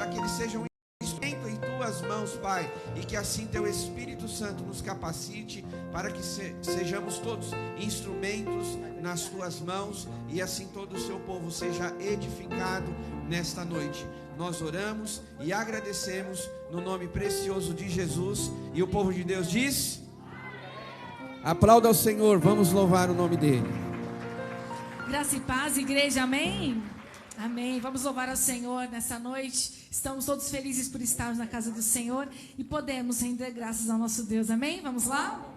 para que eles sejam um instrumento em tuas mãos, Pai, e que assim teu Espírito Santo nos capacite para que sejamos todos instrumentos nas tuas mãos, e assim todo o seu povo seja edificado nesta noite. Nós oramos e agradecemos no nome precioso de Jesus, e o povo de Deus diz: aplauda ao Senhor, vamos louvar o nome dele. Graça e paz, igreja, amém? Amém. Vamos louvar ao Senhor nessa noite. Estamos todos felizes por estarmos na casa do Senhor e podemos render graças ao nosso Deus, amém? Vamos lá?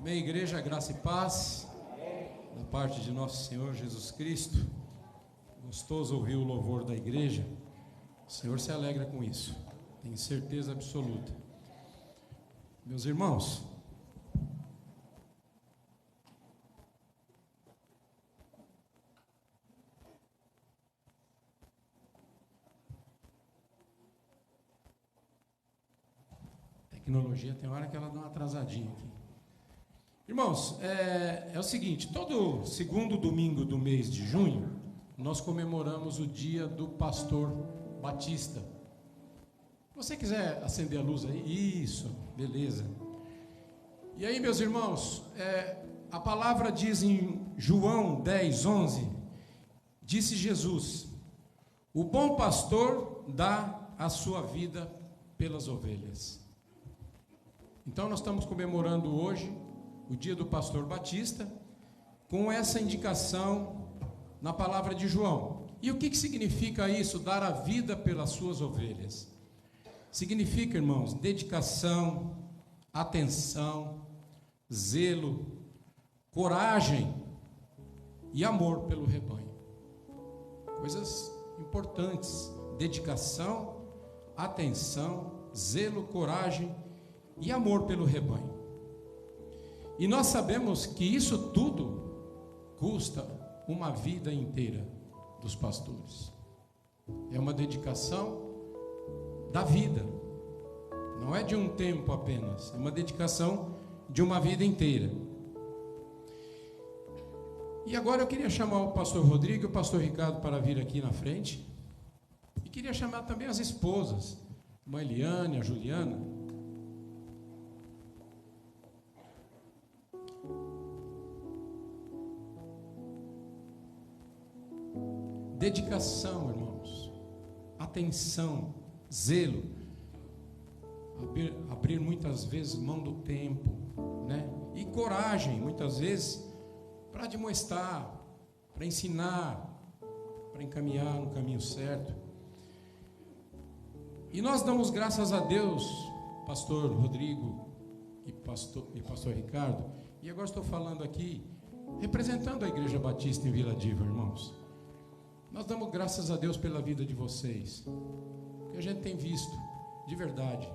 Amém, igreja, graça e paz da parte de nosso Senhor Jesus Cristo. Gostoso ouvir o louvor da igreja. O Senhor se alegra com isso, tenho certeza absoluta. Meus irmãos, a tecnologia tem hora que ela dá uma atrasadinha aqui. Irmãos, é o seguinte, todo segundo domingo do mês de junho, nós comemoramos o dia do pastor Batista. Se você quiser acender a luz aí, isso, beleza. E aí, meus irmãos, a palavra diz em João 10, 11, disse Jesus, o bom pastor dá a sua vida pelas ovelhas. Então nós estamos comemorando hoje o dia do pastor Batista, com essa indicação na palavra de João. E o que significa isso, dar a vida pelas suas ovelhas? Significa, irmãos, dedicação, atenção, zelo, coragem e amor pelo rebanho. Coisas importantes: dedicação, atenção, zelo, coragem e amor pelo rebanho. E nós sabemos que isso tudo custa uma vida inteira dos pastores. É uma dedicação da vida, não é de um tempo apenas, é uma dedicação de uma vida inteira. E agora eu queria chamar o pastor Rodrigo e o pastor Ricardo para vir aqui na frente. E queria chamar também as esposas, a irmã Eliane, a Juliana. Dedicação, irmãos, atenção, zelo, abrir muitas vezes mão do tempo, né? E coragem, muitas vezes, para demonstrar, para ensinar, para encaminhar no caminho certo. E nós damos graças a Deus, pastor Rodrigo e pastor Ricardo, e agora estou falando aqui, representando a Igreja Batista em Vila Diva, irmãos. Nós damos graças a Deus pela vida de vocês, porque a gente tem visto, de verdade,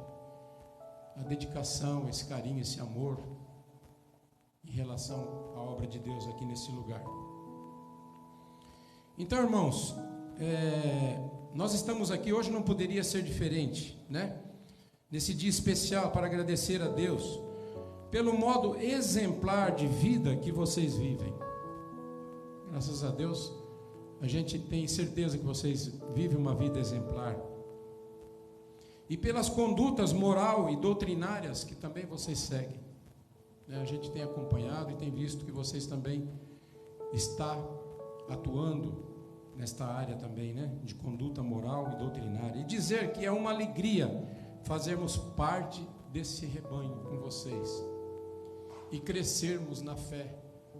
a dedicação, esse carinho, esse amor em relação à obra de Deus aqui nesse lugar. Então, irmãos, nós estamos aqui, hoje não poderia ser diferente, né? Nesse dia especial para agradecer a Deus pelo modo exemplar de vida que vocês vivem. Graças a Deus, a gente tem certeza que vocês vivem uma vida exemplar. E pelas condutas moral e doutrinárias que também vocês seguem. A gente tem acompanhado e tem visto que vocês também estão atuando nesta área também, né? De conduta moral e doutrinária. E dizer que é uma alegria fazermos parte desse rebanho com vocês. E crescermos na fé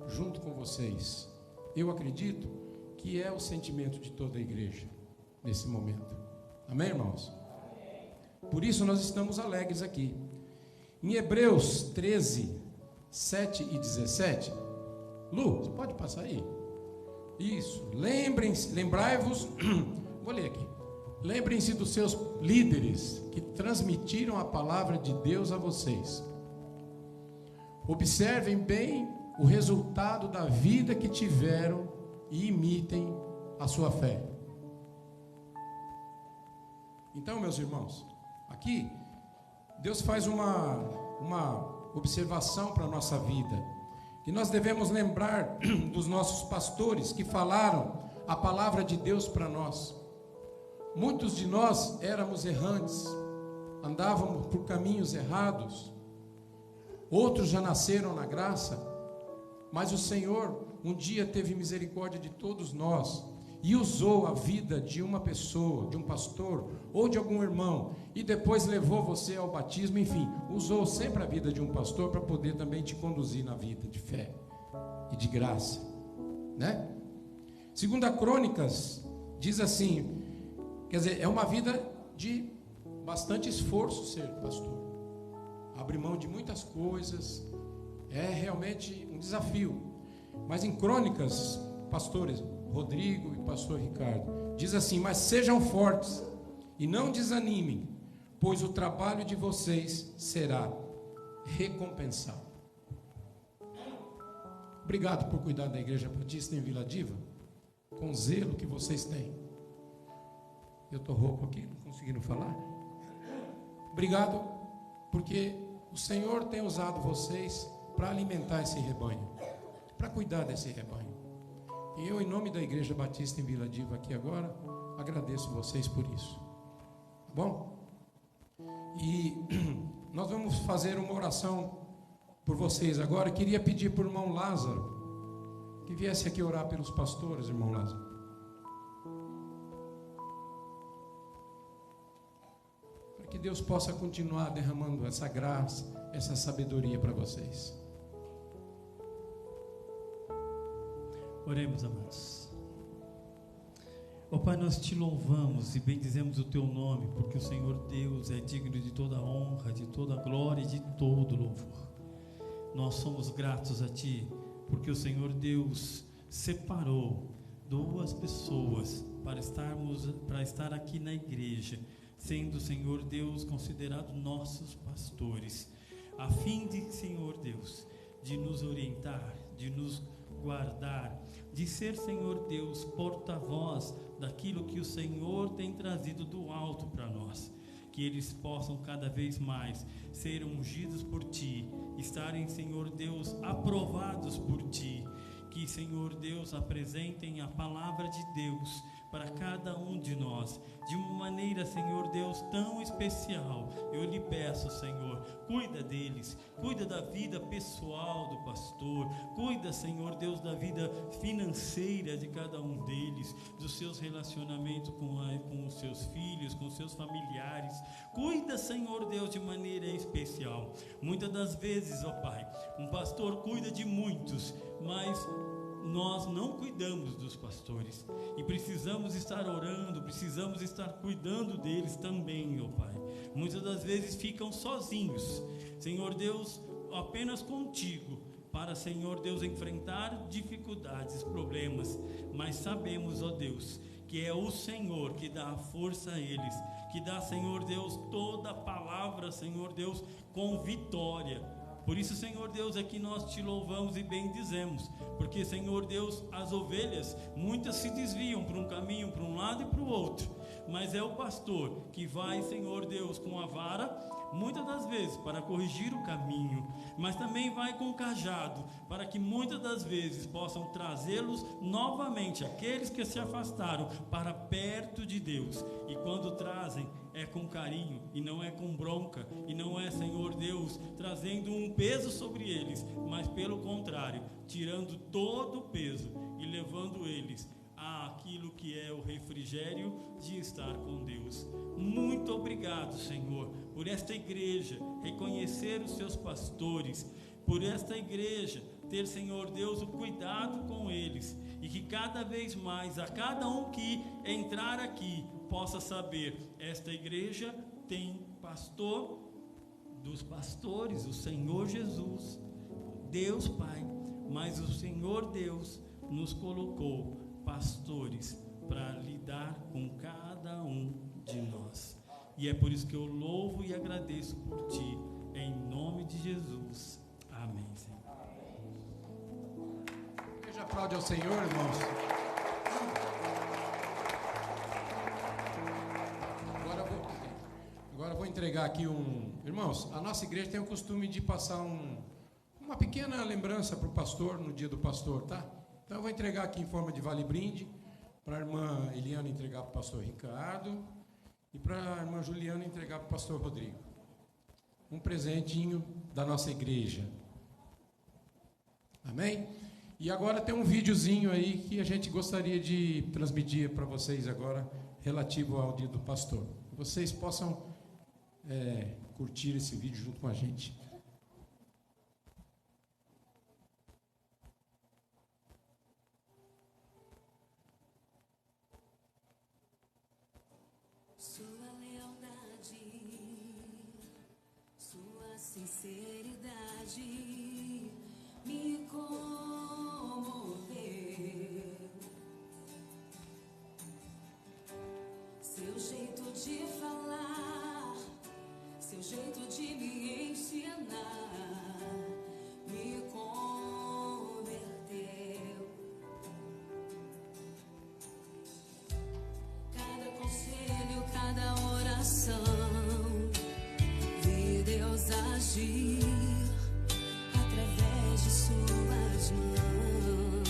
junto com vocês. Eu acredito que é o sentimento de toda a igreja nesse momento. Amém, irmãos? Por isso nós estamos alegres aqui. Em Hebreus 13, 7 e 17. Lu, você pode passar aí? Isso. Lembrai-vos, vou ler aqui. Lembrem-se dos seus líderes que transmitiram a palavra de Deus a vocês. Observem bem o resultado da vida que tiveram e imitem a sua fé. Então, meus irmãos, aqui Deus faz uma observação para a nossa vida, que nós devemos lembrar dos nossos pastores que falaram a palavra de Deus para nós. Muitos de nós éramos errantes, andávamos por caminhos errados, outros já nasceram na graça, mas o Senhor um dia teve misericórdia de todos nós e usou a vida de uma pessoa, de um pastor ou de algum irmão, e depois levou você ao batismo, enfim, usou sempre a vida de um pastor para poder também te conduzir na vida de fé e de graça, né? 2 Crônicas diz assim, quer dizer, é uma vida de bastante esforço ser pastor, abre mão de muitas coisas, É realmente um desafio. Mas em Crônicas, pastores Rodrigo e pastor Ricardo, diz assim: mas sejam fortes e não desanimem, pois o trabalho de vocês será recompensado. Obrigado por cuidar da Igreja Batista em Vila Diva, com o zelo que vocês têm. Eu estou rouco aqui, não conseguindo falar. Obrigado, porque o Senhor tem usado vocês para alimentar esse rebanho, para cuidar desse rebanho. E eu, em nome da Igreja Batista em Vila Diva aqui agora, agradeço vocês por isso. Tá bom? E nós vamos fazer uma oração por vocês agora. Eu queria pedir para o irmão Lázaro que viesse aqui orar pelos pastores, irmão Lázaro. Para que Deus possa continuar derramando essa graça, essa sabedoria para vocês. Oremos, amados. Ó Pai, nós te louvamos e bendizemos o teu nome, porque o Senhor Deus é digno de toda honra, de toda glória e de todo louvor. Nós somos gratos a Ti, porque o Senhor Deus separou duas pessoas para estar aqui na igreja, sendo o Senhor Deus considerado nossos pastores, a fim de, Senhor Deus, de nos orientar, de nos guardar, de ser, Senhor Deus, porta-voz daquilo que o Senhor tem trazido do alto para nós. Que eles possam cada vez mais ser ungidos por Ti, estarem, Senhor Deus, aprovados por Ti. Que, Senhor Deus, apresentem a palavra de Deus para cada um de nós, de uma maneira, Senhor Deus, tão especial. Eu lhe peço, Senhor, cuida deles, cuida da vida pessoal do pastor, cuida, Senhor Deus, da vida financeira de cada um deles, dos seus relacionamentos com os seus filhos, com os seus familiares. Cuida, Senhor Deus, de maneira especial. Muitas das vezes, ó Pai, um pastor cuida de muitos, mas nós não cuidamos dos pastores e precisamos estar orando, precisamos estar cuidando deles também, ó Pai. Muitas das vezes ficam sozinhos, Senhor Deus, apenas contigo, para, Senhor Deus, enfrentar dificuldades, problemas, mas sabemos, ó Deus, que é o Senhor que dá a força a eles, que dá, Senhor Deus, toda a palavra, Senhor Deus, com vitória. Por isso, Senhor Deus, é que nós te louvamos e bendizemos, porque, Senhor Deus, as ovelhas, muitas se desviam para um caminho, para um lado e para o outro, mas é o pastor que vai, Senhor Deus, com a vara, muitas das vezes para corrigir o caminho, mas também vai com o cajado, para que muitas das vezes possam trazê-los novamente, aqueles que se afastaram, para perto de Deus. E quando trazem, é com carinho, e não é com bronca, e não é, Senhor Deus, trazendo um peso sobre eles, mas pelo contrário, tirando todo o peso e levando eles àquilo que é o refrigério de estar com Deus. Muito obrigado, Senhor, por esta igreja reconhecer os seus pastores, por esta igreja ter, Senhor Deus, o cuidado com eles, e que cada vez mais, a cada um que entrar aqui, possa saber, esta igreja tem pastor dos pastores, o Senhor Jesus, Deus Pai, mas o Senhor Deus nos colocou pastores para lidar com cada um de nós. E é por isso que eu louvo e agradeço por Ti, em nome de Jesus. Amém, Senhor. Veja, aplaude ao Senhor, irmãos. Agora eu vou entregar aqui Irmãos, a nossa igreja tem o costume de passar uma pequena lembrança para o pastor no dia do pastor, tá? Então eu vou entregar aqui em forma de vale-brinde, para a irmã Eliana entregar para o pastor Ricardo e para a irmã Juliana entregar para o pastor Rodrigo. Um presentinho da nossa igreja. Amém? E agora tem um videozinho aí que a gente gostaria de transmitir para vocês agora, relativo ao dia do pastor. Que vocês possam curtir esse vídeo junto com a gente. Sua lealdade, sua sinceridade jeito de me ensinar me converteu. Cada conselho, cada oração, vi Deus agir através de suas mãos.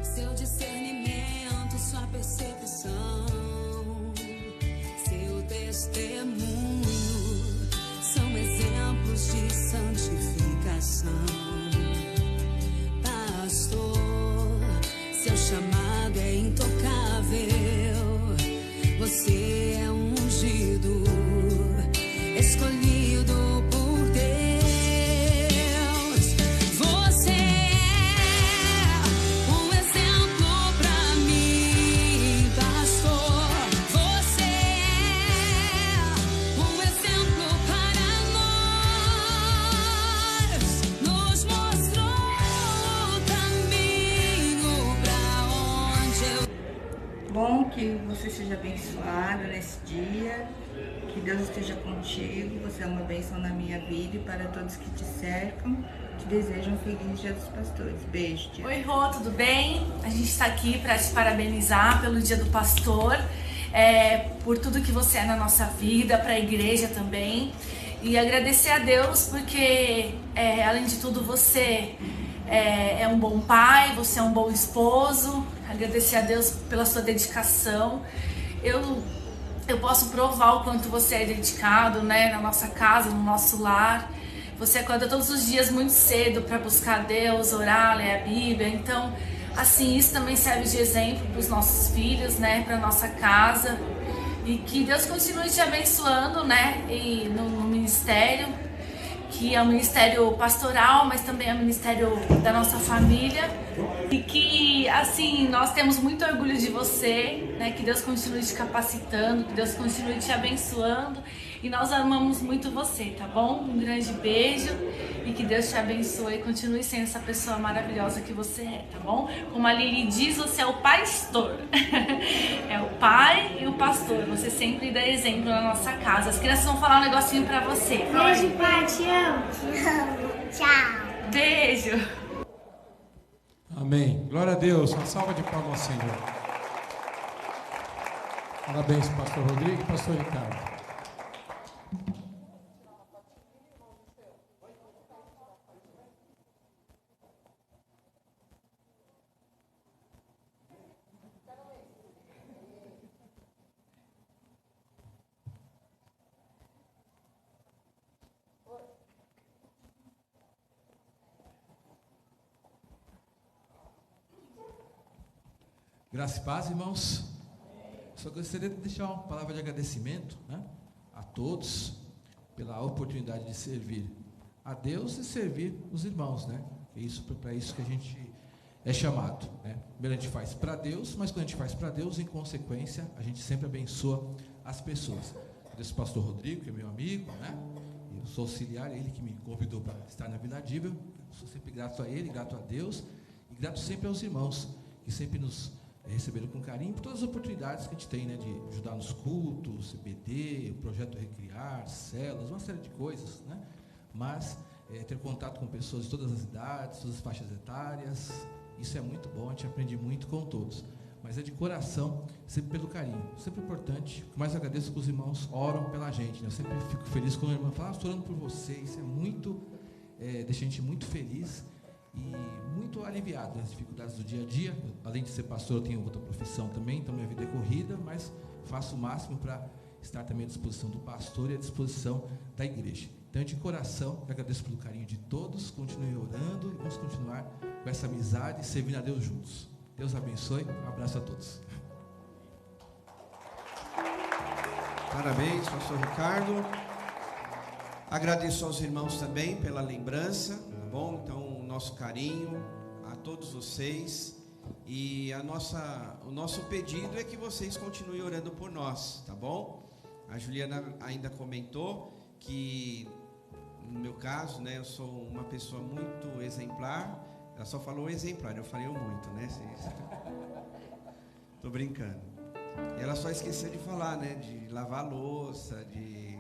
Seu discernimento, sua percepção, seu testemunho são exemplos de santificação. Pastor, seu chamado é intocável. Você é ungido, escolhido por Deus. Você é um exemplo pra mim, pastor. Você é um exemplo para nós. Nos mostrou o caminho pra onde eu... Bom, que você seja abençoado nesse dia, que Deus esteja contigo, você é uma bênção na minha vida e para todos que te cercam, te desejam um feliz Dia dos Pastores. Beijo, tia. Oi, Rô, tudo bem? A gente está aqui para te parabenizar pelo Dia do Pastor, por tudo que você é na nossa vida, para a igreja também, e agradecer a Deus porque, além de tudo, você é um bom pai, você é um bom esposo. Agradecer a Deus pela sua dedicação. Eu posso provar o quanto você é dedicado, né, na nossa casa, no nosso lar. Você acorda todos os dias muito cedo para buscar Deus, orar, ler a Bíblia. Então, assim, isso também serve de exemplo para os nossos filhos, né, para nossa casa. E que Deus continue te abençoando, né, e no ministério, que é o ministério pastoral, mas também é o ministério da nossa família. E que, assim, nós temos muito orgulho de você, né? Que Deus continue te capacitando, que Deus continue te abençoando. E nós amamos muito você, tá bom? Um grande beijo e que Deus te abençoe e continue sendo essa pessoa maravilhosa que você é, tá bom? Como a Lili diz, você é o pastor. É o pai e o pastor. Você sempre dá exemplo na nossa casa. As crianças vão falar um negocinho pra você. Beijo, pai, te amo. Te amo. Tchau. Beijo. Amém. Glória a Deus. Uma salva de palmas ao Senhor. Parabéns, pastor Rodrigo e pastor Ricardo. Graça e paz, irmãos. Só gostaria de deixar uma palavra de agradecimento, né, a todos pela oportunidade de servir a Deus e servir os irmãos, né? É isso, para isso que a gente é chamado, né? Primeiro a gente faz para Deus, mas quando a gente faz para Deus, em consequência, a gente sempre abençoa as pessoas. Agradeço o pastor Rodrigo, que é meu amigo, né? Eu sou auxiliar, ele que me convidou para estar na Vinadível. Sou sempre grato a ele, grato a Deus e grato sempre aos irmãos que sempre nos receberam com carinho por todas as oportunidades que a gente tem, né, de ajudar nos cultos, CBD, o projeto Recriar, células, uma série de coisas, né? Mas ter contato com pessoas de todas as idades, todas as faixas etárias, isso é muito bom, a gente aprende muito com todos. Mas é de coração, sempre pelo carinho, sempre importante. O que mais eu agradeço que os irmãos oram pela gente, né? Eu sempre fico feliz quando a irmã fala, estou orando por você, isso é muito, deixa a gente muito feliz e muito aliviado nas dificuldades do dia a dia. Além de ser pastor, eu tenho outra profissão também, então minha vida é corrida, mas faço o máximo para estar também à disposição do pastor e à disposição da igreja. Então, de coração, eu agradeço pelo carinho de todos, continue orando e vamos continuar com essa amizade, servindo a Deus juntos. Deus abençoe, um abraço a todos. Parabéns, pastor Ricardo. Agradeço aos irmãos também pela lembrança, tá bom? Então, o nosso carinho a todos vocês e o nosso pedido é que vocês continuem orando por nós, tá bom? A Juliana ainda comentou que, no meu caso, né, eu sou uma pessoa muito exemplar. Ela só falou exemplar, eu falei muito, né? Tô brincando. E ela só esqueceu de falar, né? De lavar a louça, de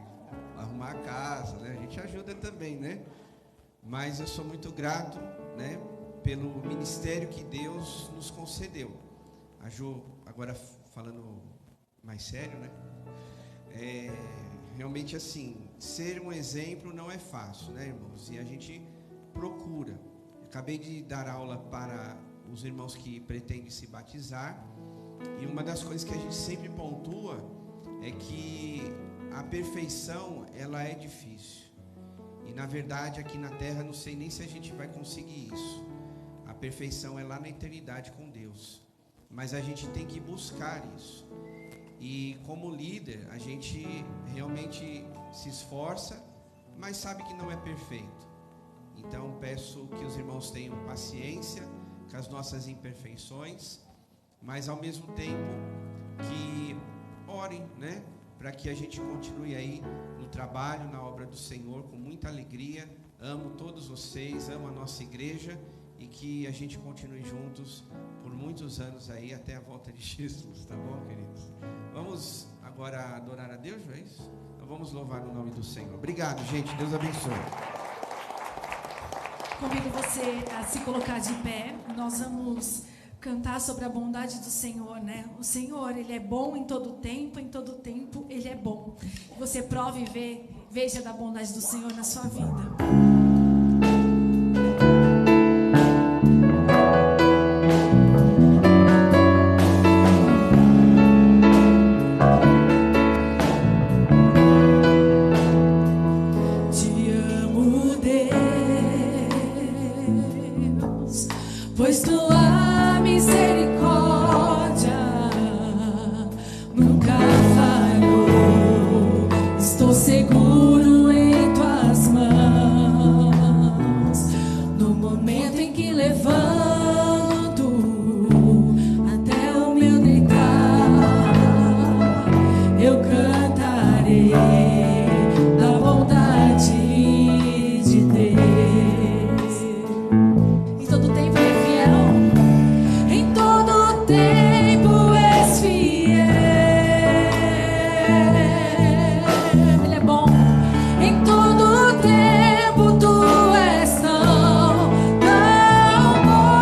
arrumar a casa, né? A gente ajuda também, né? Mas eu sou muito grato, né? Pelo ministério que Deus nos concedeu. A Jo, agora falando mais sério, né? Realmente assim, ser um exemplo não é fácil, né, irmãos? E a gente procura. Acabei de dar aula para os irmãos que pretendem se batizar. E uma das coisas que a gente sempre pontua é que a perfeição, ela é difícil. E na verdade aqui na terra não sei nem se a gente vai conseguir isso. A perfeição é lá na eternidade com Deus. Mas a gente tem que buscar isso. E como líder, a gente realmente se esforça, mas sabe que não é perfeito. Então peço que os irmãos tenham paciência com as nossas imperfeições, mas ao mesmo tempo que orem, né? Para que a gente continue aí no trabalho, na obra do Senhor, com muita alegria. Amo todos vocês, amo a nossa igreja, e que a gente continue juntos por muitos anos aí, até a volta de Jesus, tá bom, queridos? Vamos agora adorar a Deus, não é isso? Então vamos louvar o nome do Senhor. Obrigado, gente, Deus abençoe. Convido você a se colocar de pé. Nós vamos cantar sobre a bondade do Senhor, né? O Senhor, Ele é bom em todo tempo Ele é bom. Você prove e veja da bondade do Senhor na sua vida. Te amo, Deus, pois tua misericórdia nunca falhou. Estou seguro em tuas mãos. No momento em que levanto até o meu deitar, eu cantarei a bondade de Deus. Em todo tempo Ele é fiel. Em todo tempo és fiel. Ele é bom. Em todo tempo tu és tão bom.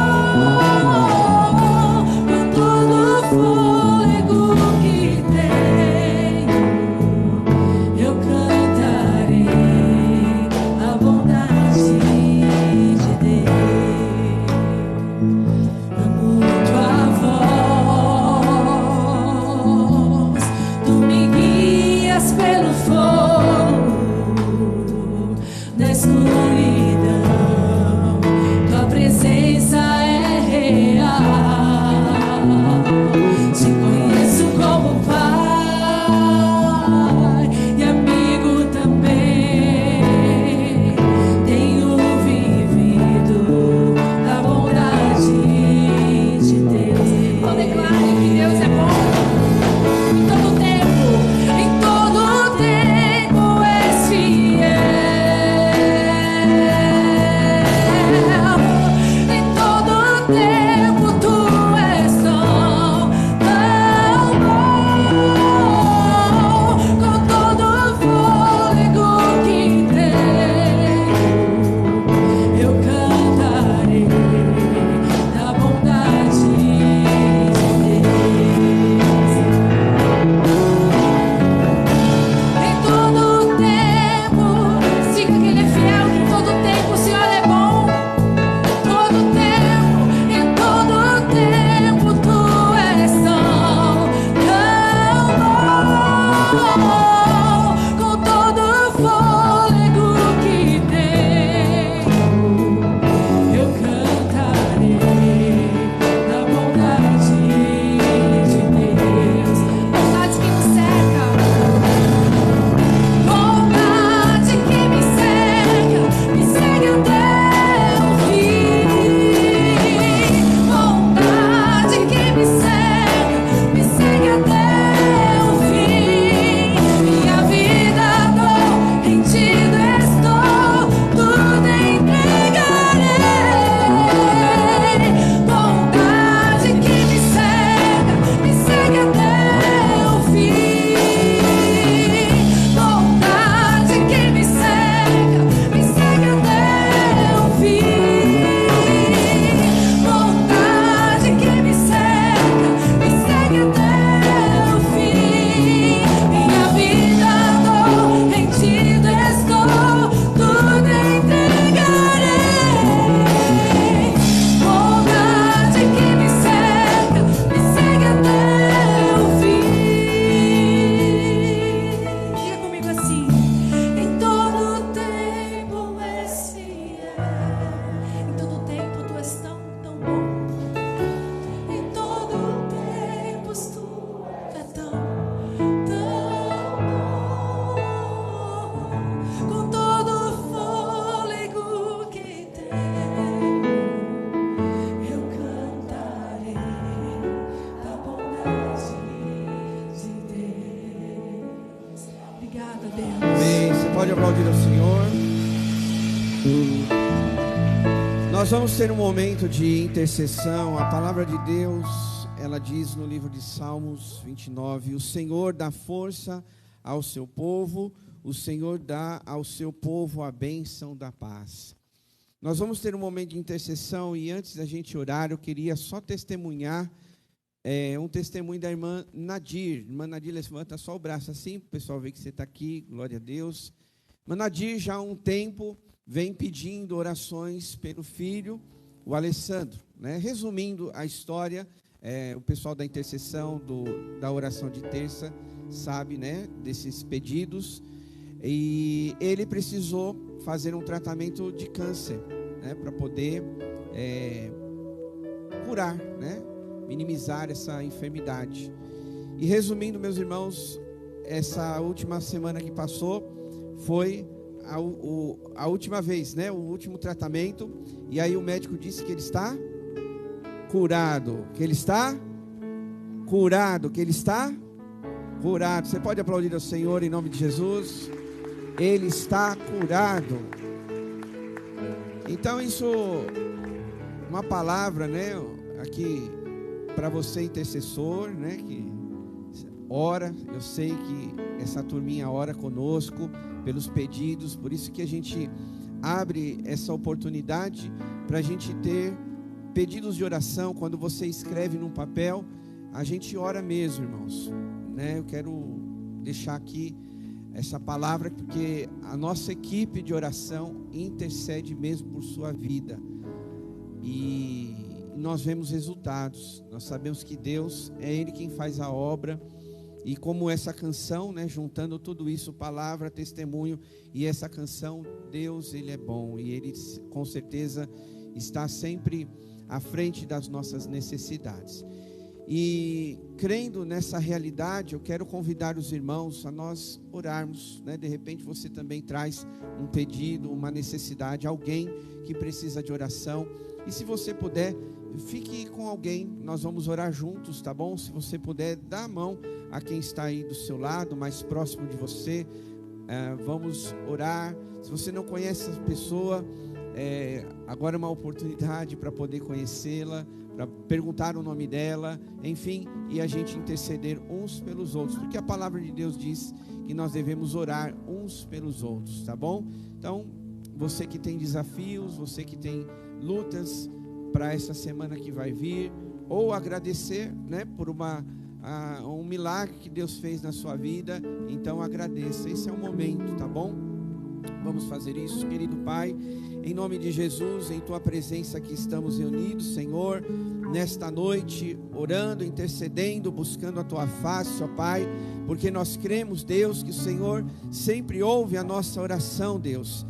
Nós vamos ter um momento de intercessão. A palavra de Deus, ela diz no livro de Salmos 29, o Senhor dá força ao seu povo, o Senhor dá ao seu povo a bênção da paz. Nós vamos ter um momento de intercessão e antes da gente orar, eu queria só testemunhar um testemunho da irmã Nadir. Irmã Nadir, levanta só o braço assim, para o pessoal ver que você está aqui, glória a Deus. Irmã Nadir já há um tempo vem pedindo orações pelo filho, o Alessandro, né? Resumindo a história, o pessoal da intercessão, da oração de terça, sabe, né, desses pedidos. E ele precisou fazer um tratamento de câncer, né, para poder curar, né, minimizar essa enfermidade. E resumindo, meus irmãos, essa última semana que passou foi a última vez, né, o último tratamento. E aí o médico disse que ele está curado, que ele está curado, que ele está curado. Você pode aplaudir ao Senhor em nome de Jesus. Ele está curado. Então isso, uma palavra, né, aqui para você intercessor, né, que ora. Eu sei que essa turminha ora conosco pelos pedidos, por isso que a gente abre essa oportunidade para a gente ter pedidos de oração. Quando você escreve num papel, a gente ora mesmo, irmãos, né? Eu quero deixar aqui essa palavra porque a nossa equipe de oração intercede mesmo por sua vida e nós vemos resultados. Nós sabemos que Deus é Ele quem faz a obra. E como essa canção, né, juntando tudo isso, palavra, testemunho e essa canção, Deus, Ele é bom e Ele com certeza está sempre à frente das nossas necessidades. E crendo nessa realidade, eu quero convidar os irmãos a nós orarmos, né? De repente você também traz um pedido, uma necessidade, alguém que precisa de oração. E se você puder, fique com alguém, nós vamos orar juntos, tá bom? Se você puder, dá a mão a quem está aí do seu lado, mais próximo de você. Vamos orar. Se você não conhece essa pessoa, agora é uma oportunidade para poder conhecê-la, para perguntar o nome dela, enfim, e a gente interceder uns pelos outros, porque a palavra de Deus diz que nós devemos orar uns pelos outros, tá bom? Então, você que tem desafios, você que tem lutas para essa semana que vai vir, ou agradecer, né, por um milagre que Deus fez na sua vida, então agradeça. Esse é o momento, tá bom? Vamos fazer isso, querido Pai, em nome de Jesus, em Tua presença aqui estamos reunidos, Senhor, nesta noite, orando, intercedendo, buscando a Tua face, ó Pai, porque nós cremos, Deus, que o Senhor sempre ouve a nossa oração, Deus.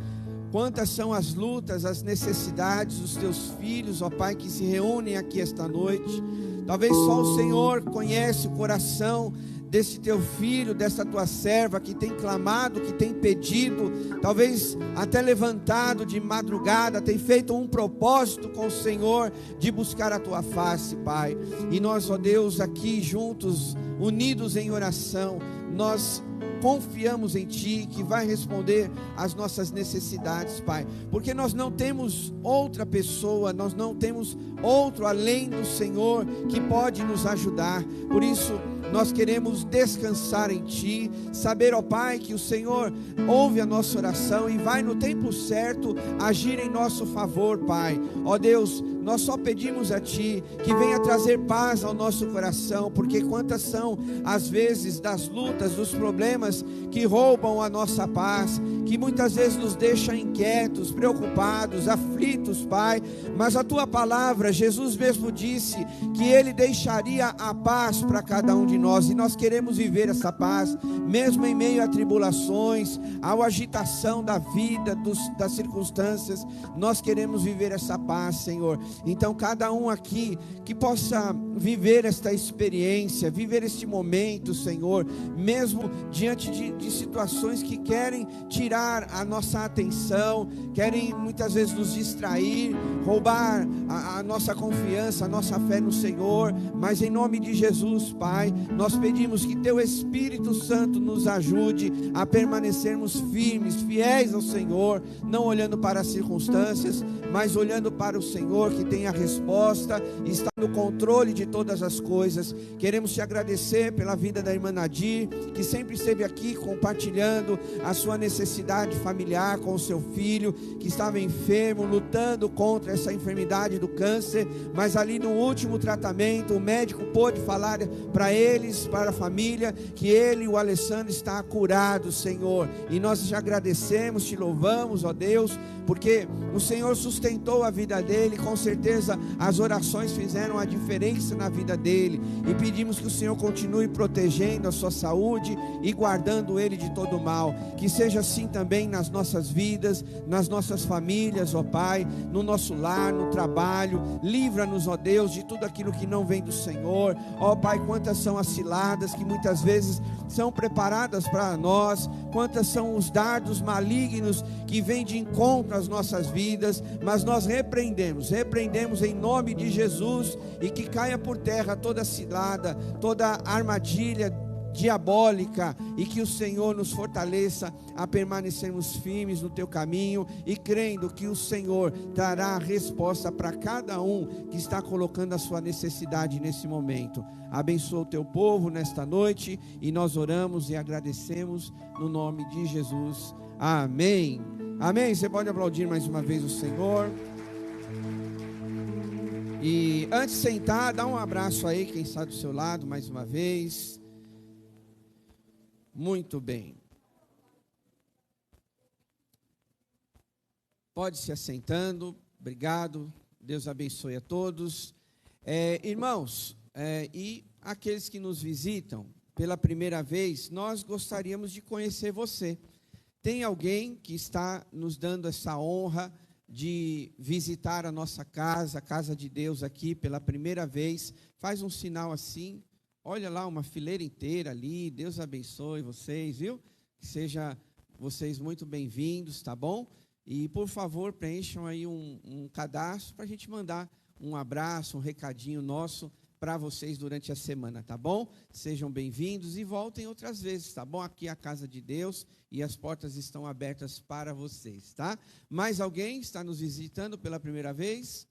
Quantas são as lutas, as necessidades dos Teus filhos, ó Pai, que se reúnem aqui esta noite. Talvez só o Senhor conhece o coração desse Teu filho, dessa Tua serva que tem clamado, que tem pedido, talvez até levantado de madrugada, tem feito um propósito com o Senhor de buscar a Tua face, Pai. E nós, ó Deus, aqui juntos, unidos em oração, nós confiamos em Ti, que vai responder às nossas necessidades, Pai, porque nós não temos outra pessoa, nós não temos outro além do Senhor que pode nos ajudar. Por isso nós queremos descansar em Ti, saber, ó Pai, que o Senhor ouve a nossa oração e vai no tempo certo agir em nosso favor, Pai. Ó Deus, nós só pedimos a Ti que venha trazer paz ao nosso coração, porque quantas são as vezes das lutas, dos problemas que roubam a nossa paz, que muitas vezes nos deixam inquietos, preocupados, aflitos, Pai. Mas a Tua palavra, Jesus mesmo disse que Ele deixaria a paz para cada um de nós, e nós queremos viver essa paz, mesmo em meio a tribulações, à agitação da vida, das circunstâncias. Nós queremos viver essa paz, Senhor, Então, cada um aqui que possa viver esta experiência, viver este momento, Senhor, mesmo diante de situações que querem tirar a nossa atenção, querem muitas vezes nos distrair, roubar a nossa confiança, a nossa fé no Senhor, mas em nome de Jesus, Pai, nós pedimos que Teu Espírito Santo nos ajude a permanecermos firmes, fiéis ao Senhor, não olhando para as circunstâncias, mas olhando para o Senhor que tem a resposta e está no controle de todas as coisas. Queremos Te agradecer pela vida da irmã Nadir, que sempre esteve aqui compartilhando a sua necessidade familiar com o seu filho, que estava enfermo, lutando contra essa enfermidade do câncer, mas ali no último tratamento, o médico pôde falar para eles, para a família, que ele, o Alessandro, está curado, Senhor, e nós te agradecemos, te louvamos, ó Deus, porque o Senhor sustentou a vida dele, com certeza as orações fizeram a diferença na vida dele, e pedimos que o Senhor continue protegendo a sua saúde e guardando ele de todo mal, que seja assim também nas nossas vidas, nas nossas famílias, ó Pai, no nosso lar, no trabalho. Livra-nos, ó Deus, de tudo aquilo que não vem do Senhor, ó Pai. Quantas são as ciladas que muitas vezes são preparadas para nós, quantas são os dardos malignos que vêm de encontro às nossas vidas, mas nós repreendemos em nome de Jesus, e que caia por terra toda cilada, toda armadilha diabólica, e que o Senhor nos fortaleça a permanecermos firmes no Teu caminho, e crendo que o Senhor dará a resposta para cada um que está colocando a sua necessidade nesse momento. Abençoa o Teu povo nesta noite, e nós oramos e agradecemos no nome de Jesus. Amém. Amém. Você pode aplaudir mais uma vez o Senhor. E antes de sentar, dá um abraço aí quem está do seu lado mais uma vez. Muito bem. Pode se assentando. Obrigado. Deus abençoe a todos. Irmãos, e aqueles que nos visitam pela primeira vez, nós gostaríamos de conhecer você. Tem alguém que está nos dando essa honra de visitar a nossa casa, a casa de Deus aqui pela primeira vez? Faz um sinal assim. Olha lá, uma fileira inteira ali. Deus abençoe vocês, viu? Que sejam vocês muito bem-vindos, tá bom? E, por favor, preencham aí um cadastro para a gente mandar um abraço, um recadinho nosso para vocês durante a semana, tá bom? Sejam bem-vindos e voltem outras vezes, tá bom? Aqui é a casa de Deus e as portas estão abertas para vocês, tá? Mais alguém está nos visitando pela primeira vez?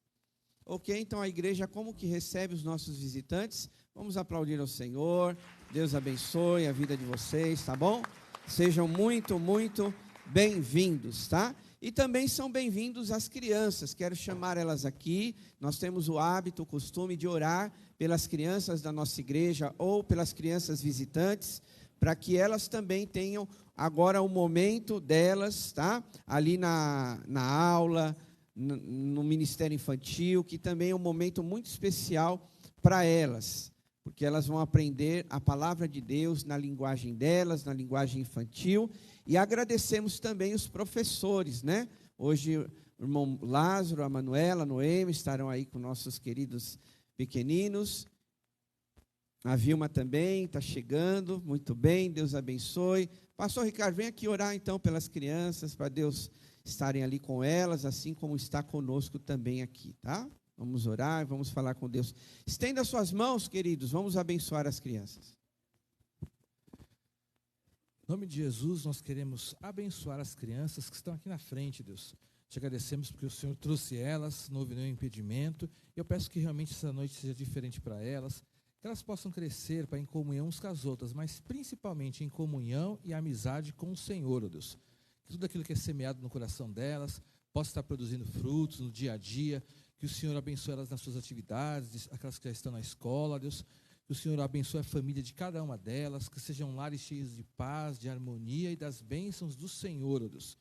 Ok, então a igreja como que recebe os nossos visitantes? Vamos aplaudir ao Senhor. Deus abençoe a vida de vocês, tá bom? Sejam muito, muito bem-vindos, tá? E também são bem-vindos as crianças. Quero chamar elas aqui. Nós temos o hábito, o costume de orar pelas crianças da nossa igreja ou pelas crianças visitantes, para que elas também tenham agora o momento delas, tá? Ali na aula, no Ministério Infantil, que também é um momento muito especial para elas, porque elas vão aprender a palavra de Deus na linguagem delas, na linguagem infantil. E agradecemos também os professores, né? Hoje o irmão Lázaro, a Manuela, a Noemi estarão aí com nossos queridos pequeninos. A Vilma também está chegando, muito bem, Deus abençoe. Pastor Ricardo, vem aqui orar então pelas crianças, para Deus estarem ali com elas, assim como está conosco também aqui, tá? Vamos orar, vamos falar com Deus. Estenda suas mãos, queridos, vamos abençoar as crianças. Em nome de Jesus, nós queremos abençoar as crianças que estão aqui na frente, Deus. Te agradecemos porque o Senhor trouxe elas, não houve nenhum impedimento. Eu peço que realmente essa noite seja diferente para elas, que elas possam crescer em comunhão uns com as outras, mas principalmente em comunhão e amizade com o Senhor, ó Deus. Que tudo aquilo que é semeado no coração delas possa estar produzindo frutos no dia a dia, que o Senhor abençoe elas nas suas atividades, aquelas que já estão na escola, Deus. Que o Senhor abençoe a família de cada uma delas, que sejam lares cheios de paz, de harmonia e das bênçãos do Senhor, ó Deus.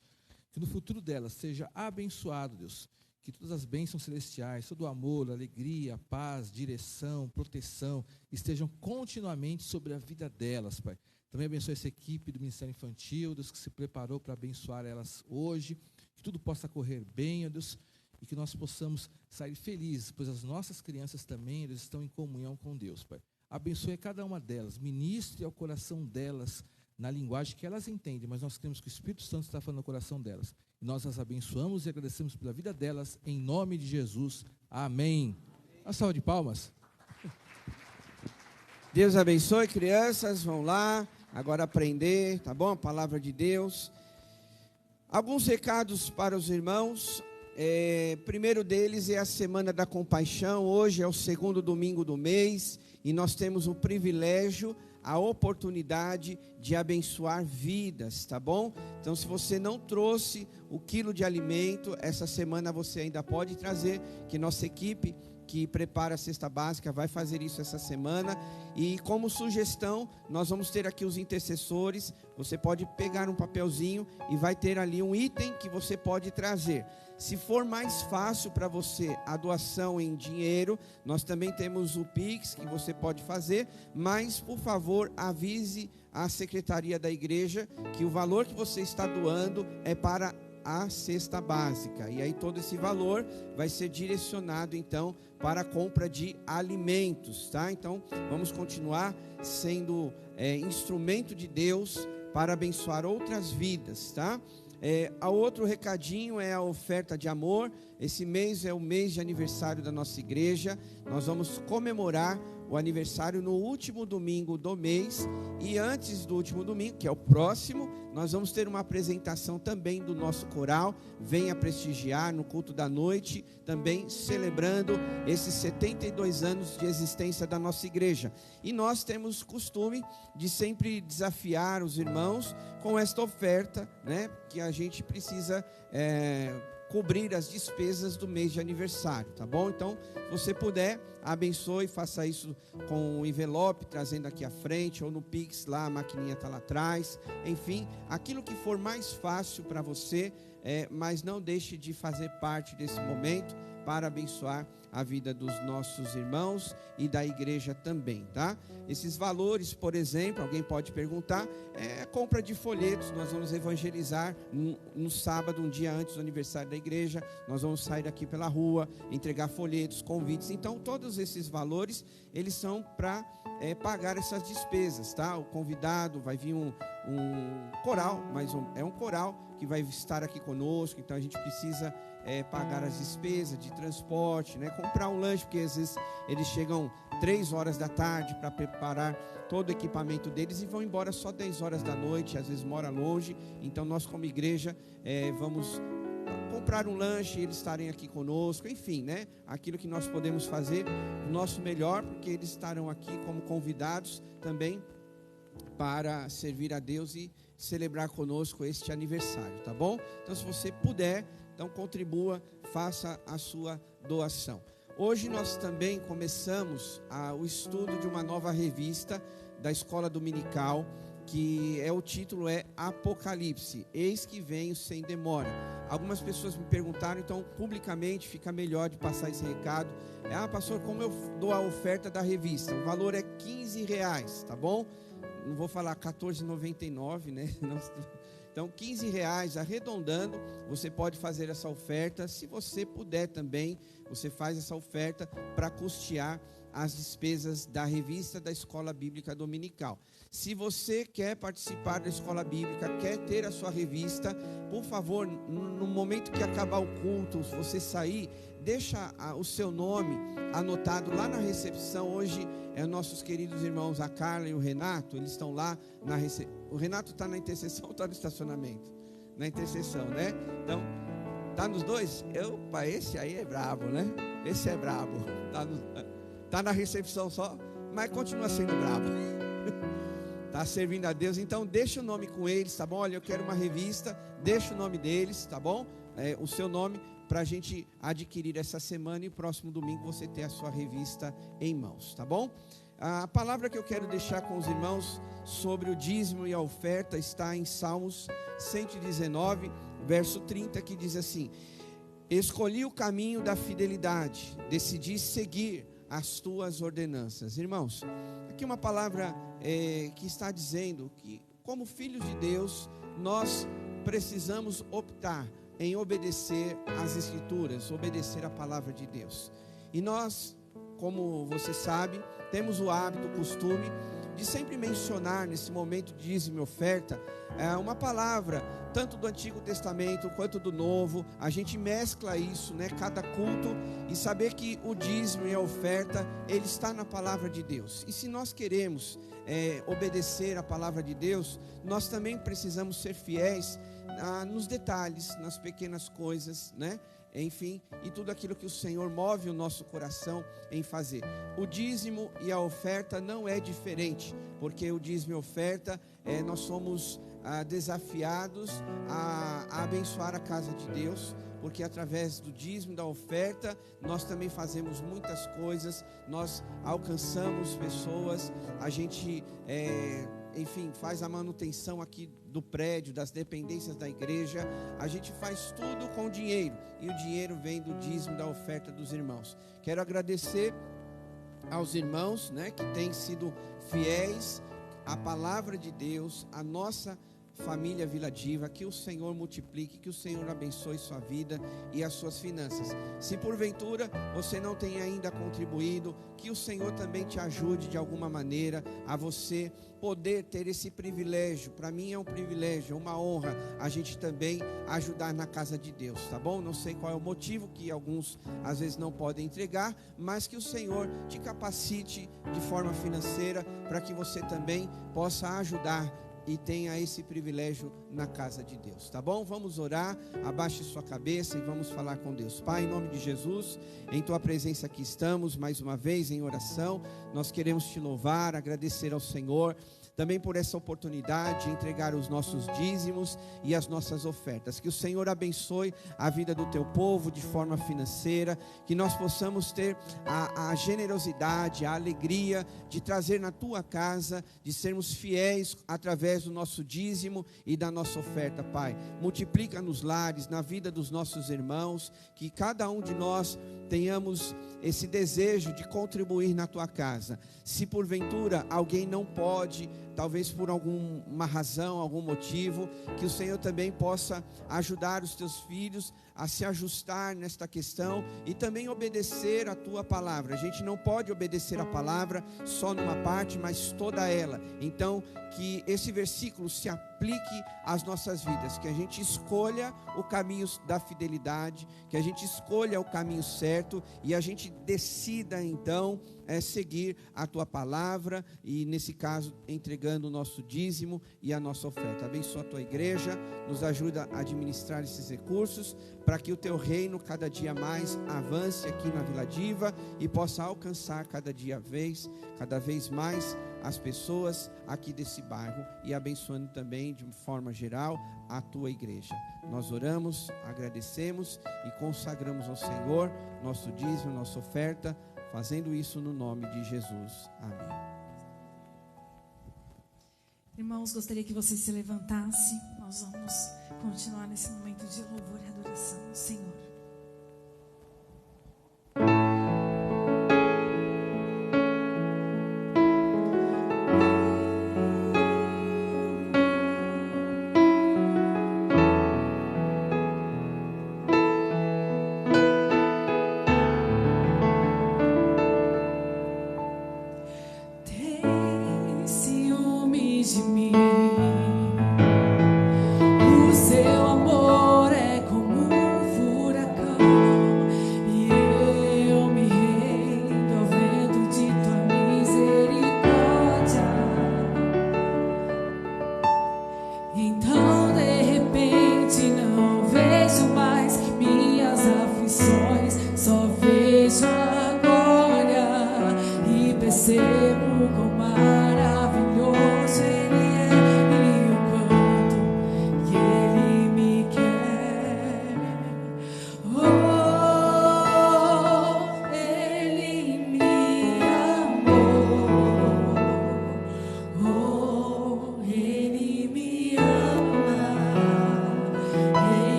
Que no futuro delas seja abençoado, Deus. Que todas as bênçãos celestiais, todo o amor, alegria, paz, direção, proteção, estejam continuamente sobre a vida delas, Pai. Também abençoe essa equipe do Ministério Infantil, Deus, que se preparou para abençoar elas hoje. Que tudo possa correr bem, ó Deus. e que nós possamos sair felizes, pois as nossas crianças também, eles estão em comunhão com Deus, Pai. Abençoe cada uma delas, ministre ao coração delas, na linguagem que elas entendem, mas nós cremos que o Espírito Santo está falando no coração delas. E nós as abençoamos e agradecemos pela vida delas, em nome de Jesus. Amém. Uma salva de palmas. Deus abençoe, crianças, vão lá, agora aprender, tá bom? A palavra de Deus. Alguns recados para os irmãos. Primeiro deles é a Semana da Compaixão. Hoje é o segundo domingo do mês e nós temos o privilégio, a oportunidade de abençoar vidas, tá bom? Então, se você não trouxe o quilo de alimento, essa semana você ainda pode trazer, que nossa equipe que prepara a cesta básica vai fazer isso essa semana. E como sugestão, nós vamos ter aqui os intercessores. Você pode pegar um papelzinho e vai ter ali um item que você pode trazer. Se for mais fácil para você a doação em dinheiro, nós também temos o Pix que você pode fazer, mas por favor avise a secretaria da igreja que o valor que você está doando é para a cesta básica, e aí todo esse valor vai ser direcionado então para a compra de alimentos, tá? Então vamos continuar sendo instrumento de Deus para abençoar outras vidas, tá? A outro recadinho é a oferta de amor. Esse mês é o mês de aniversário da nossa igreja. Nós vamos comemorar o aniversário no último domingo do mês. E antes do último domingo, que é o próximo, nós vamos ter uma apresentação também do nosso coral. Venha prestigiar no culto da noite, também celebrando esses 72 anos de existência da nossa igreja. E nós temos costume de sempre desafiar os irmãos com esta oferta, né? Que a gente precisa cobrir as despesas do mês de aniversário, tá bom? Então, se você puder, abençoe, faça isso com o envelope, trazendo aqui à frente, ou no Pix, lá a maquininha está lá atrás. Enfim, aquilo que for mais fácil para você, mas não deixe de fazer parte desse momento para abençoar a vida dos nossos irmãos e da igreja também, tá? Esses valores, por exemplo, alguém pode perguntar, é compra de folhetos. Nós vamos evangelizar no sábado, um dia antes do aniversário da igreja. Nós vamos sair daqui pela rua, entregar folhetos, convites. Então, todos esses valores, eles são para pagar essas despesas, tá? O convidado vai vir um coral, mas é um coral que vai estar aqui conosco. Então, a gente precisa pagar as despesas de transporte, né? Comprar um lanche, porque às vezes eles chegam 3 horas da tarde para preparar todo o equipamento deles e vão embora só 10 horas da noite, às vezes mora longe. Então nós como igreja vamos comprar um lanche, eles estarem aqui conosco, enfim, né? Aquilo que nós podemos fazer o nosso melhor, porque eles estarão aqui como convidados também para servir a Deus e celebrar conosco este aniversário, tá bom? Então, se você puder, então contribua, faça a sua doação. Hoje nós também começamos o estudo de uma nova revista da Escola Dominical, que o título é Apocalipse, eis que venho sem demora. Algumas pessoas me perguntaram, então publicamente fica melhor de passar esse recado. Pastor, como eu dou a oferta da revista? O valor é R$15, tá bom? Não vou falar R$14,99, né? Então, R$15, arredondando, você pode fazer essa oferta. Se você puder também, você faz essa oferta para custear as despesas da revista da Escola Bíblica Dominical. Se você quer participar da Escola Bíblica, quer ter a sua revista, por favor, no momento que acabar o culto, se você sair, deixa o seu nome anotado lá na recepção. Hoje nossos queridos irmãos, a Carla e o Renato, eles estão lá na recepção. O Renato está na intercessão ou está no estacionamento? Na intercessão, né? Então, tá nos dois? Esse aí é brabo, né? Esse é brabo. Tá na recepção só, mas continua sendo brabo. Tá servindo a Deus. Então deixa o nome com eles, tá bom? Olha, eu quero uma revista, deixa o nome deles, tá bom? O seu nome, para a gente adquirir essa semana, e próximo domingo você ter a sua revista em mãos, tá bom? A palavra que eu quero deixar com os irmãos sobre o dízimo e a oferta está em Salmos 119, verso 30, que diz assim: escolhi o caminho da fidelidade, decidi seguir as tuas ordenanças. Irmãos, aqui uma palavra que está dizendo que, como filhos de Deus, nós precisamos optar em obedecer às Escrituras, obedecer a palavra de Deus. E nós, como você sabe, temos o hábito, o costume de sempre mencionar nesse momento de dízimo e oferta uma palavra, tanto do Antigo Testamento quanto do Novo. A gente mescla isso, né, cada culto, e saber que o dízimo e a oferta, ele está na palavra de Deus. E se nós queremos obedecer a palavra de Deus, nós também precisamos ser fiéis nos detalhes, nas pequenas coisas, né? Enfim, e tudo aquilo que o Senhor move o nosso coração em fazer. O dízimo e a oferta não é diferente, porque o dízimo e a oferta, nós somos desafiados a abençoar a casa de Deus, porque através do dízimo e da oferta, nós também fazemos muitas coisas, nós alcançamos pessoas, a gente, enfim, faz a manutenção aqui do prédio, das dependências da igreja, a gente faz tudo com dinheiro, e o dinheiro vem do dízimo, da oferta dos irmãos. Quero agradecer aos irmãos, né, que têm sido fiéis à palavra de Deus, à nossa família Vila Diva. Que o Senhor multiplique, que o Senhor abençoe sua vida e as suas finanças. Se porventura você não tem ainda contribuído, que o Senhor também te ajude de alguma maneira a você poder ter esse privilégio. Para mim é um privilégio, uma honra a gente também ajudar na casa de Deus, tá bom? Não sei qual é o motivo que alguns às vezes não podem entregar, mas que o Senhor te capacite de forma financeira para que você também possa ajudar e tenha esse privilégio na casa de Deus, tá bom? Vamos orar, abaixe sua cabeça e vamos falar com Deus. Pai, em nome de Jesus, em tua presença aqui estamos, mais uma vez em oração. Nós queremos te louvar, agradecer ao Senhor, também por essa oportunidade de entregar os nossos dízimos e as nossas ofertas. Que o Senhor abençoe a vida do teu povo de forma financeira, que nós possamos ter a generosidade, a alegria de trazer na tua casa, de sermos fiéis através do nosso dízimo e da nossa oferta, Pai. Multiplica nos lares, na vida dos nossos irmãos, que cada um de nós tenhamos esse desejo de contribuir na tua casa. Se porventura alguém não pode, talvez por alguma razão, algum motivo, que o Senhor também possa ajudar os teus filhos a se ajustar nesta questão e também obedecer a tua palavra. A gente não pode obedecer a palavra só numa parte, mas toda ela. Então, que esse versículo se aplique às nossas vidas, que a gente escolha o caminho da fidelidade, que a gente escolha o caminho certo e a gente decida então seguir a tua palavra e, nesse caso, entregando o nosso dízimo e a nossa oferta. Abençoa a tua igreja, nos ajuda a administrar esses recursos para que o teu reino cada dia mais avance aqui na Vila Diva e possa alcançar cada vez mais as pessoas aqui desse bairro, e abençoando também de forma geral a tua igreja. Nós oramos, agradecemos e consagramos ao Senhor nosso dízimo, nossa oferta, fazendo isso no nome de Jesus. Amém. Irmãos, gostaria que você se levantasse. Nós vamos continuar nesse momento de louvor e adoração ao Senhor. O seu amor é como um furacão.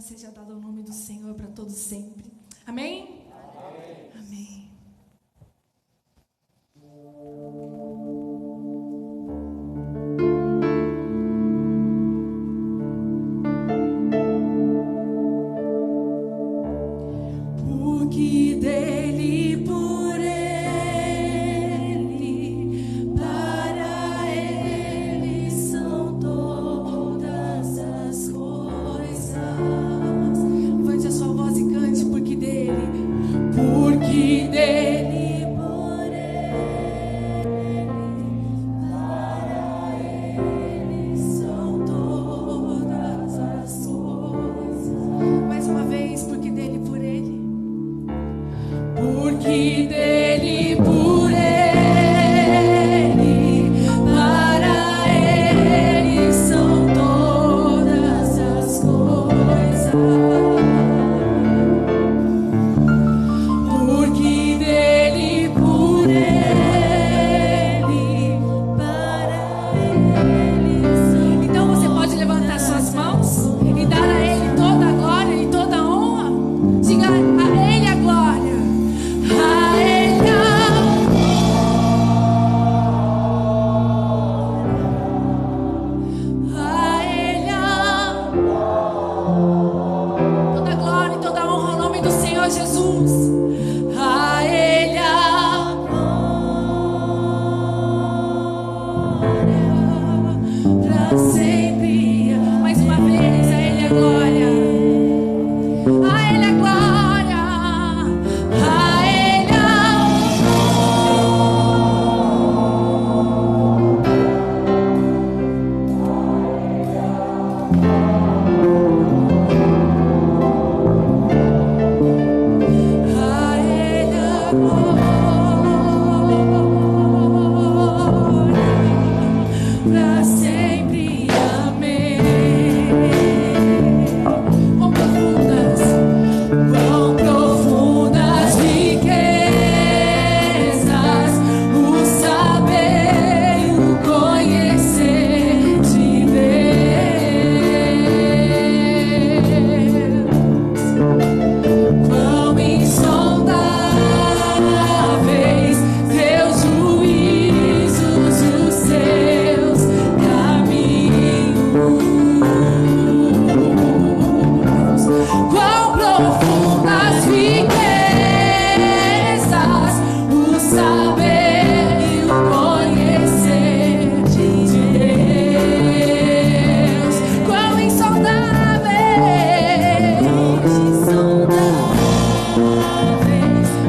seja dada ao nome do Senhor para todos sempre. Amém? Amém. Porque dele, por ele, para ele são todas as coisas. Levante a sua voz e cante, porque dele, Porque dele, por ele, para ele são todas as coisas. mais uma vez, porque dele, por ele. Porque dele, por ele, para ele são todas as coisas. Porque dele, por ele, para ele são. Então você pode levantar suas mãos e dar a Ele toda a glória e toda a honra. Diga a Ele a glória. A ele a ele Toda a glória e toda a honra ao nome do Senhor Jesus. a ele a glória pra sempre. Mais uma vez, a Ele a glória. A Ele a glória. A ele a ele a glória pra sempre. Amém. Quão profundas, Quão profundas riquezas o saber e o conhecer de Deus. Quão insondáveis teus juízos e os seus caminhos. Quão profundas riquezas o saber e o conhecer de Deus. Quão insondáveis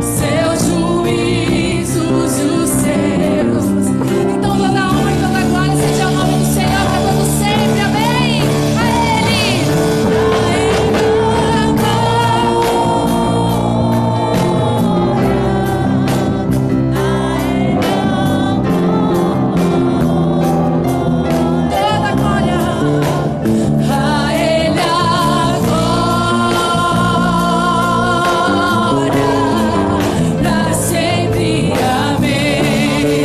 seus juízos e os seus. então toda a honra e toda a glória seja ao nome do Senhor para todos sempre. Amém. A Ele. Toda a glória. A ele a glória pra sempre. Amém. A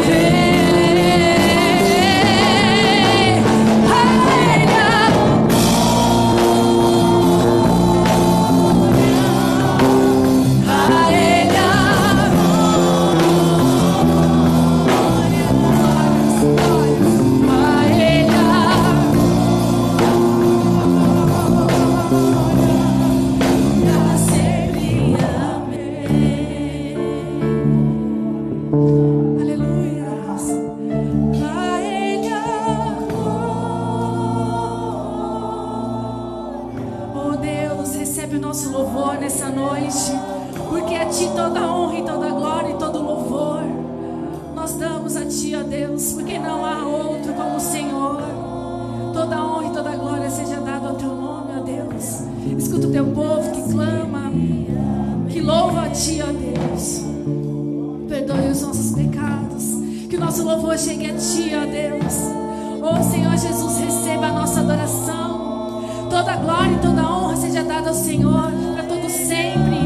ele a ele a ele pra sempre. Amém. Aleluia. A ele Oh Deus, recebe o nosso louvor nessa noite, porque a Ti toda a honra e toda a glória e todo o louvor nós damos a Ti, ó Deus, porque não há outro como o Senhor. Toda a honra e toda a glória seja dada ao Teu nome, ó Deus. Escuta o Teu povo que clama, que louva a Ti, ó Deus. Perdoe os nossos pecados, que o nosso louvor chegue a Ti, ó Deus. Oh Senhor Jesus, receba a nossa adoração. Toda a glória e toda a honra seja dada ao Senhor para todos sempre.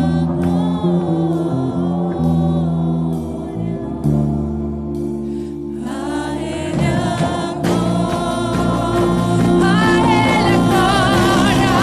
a ele a A Ele a glória.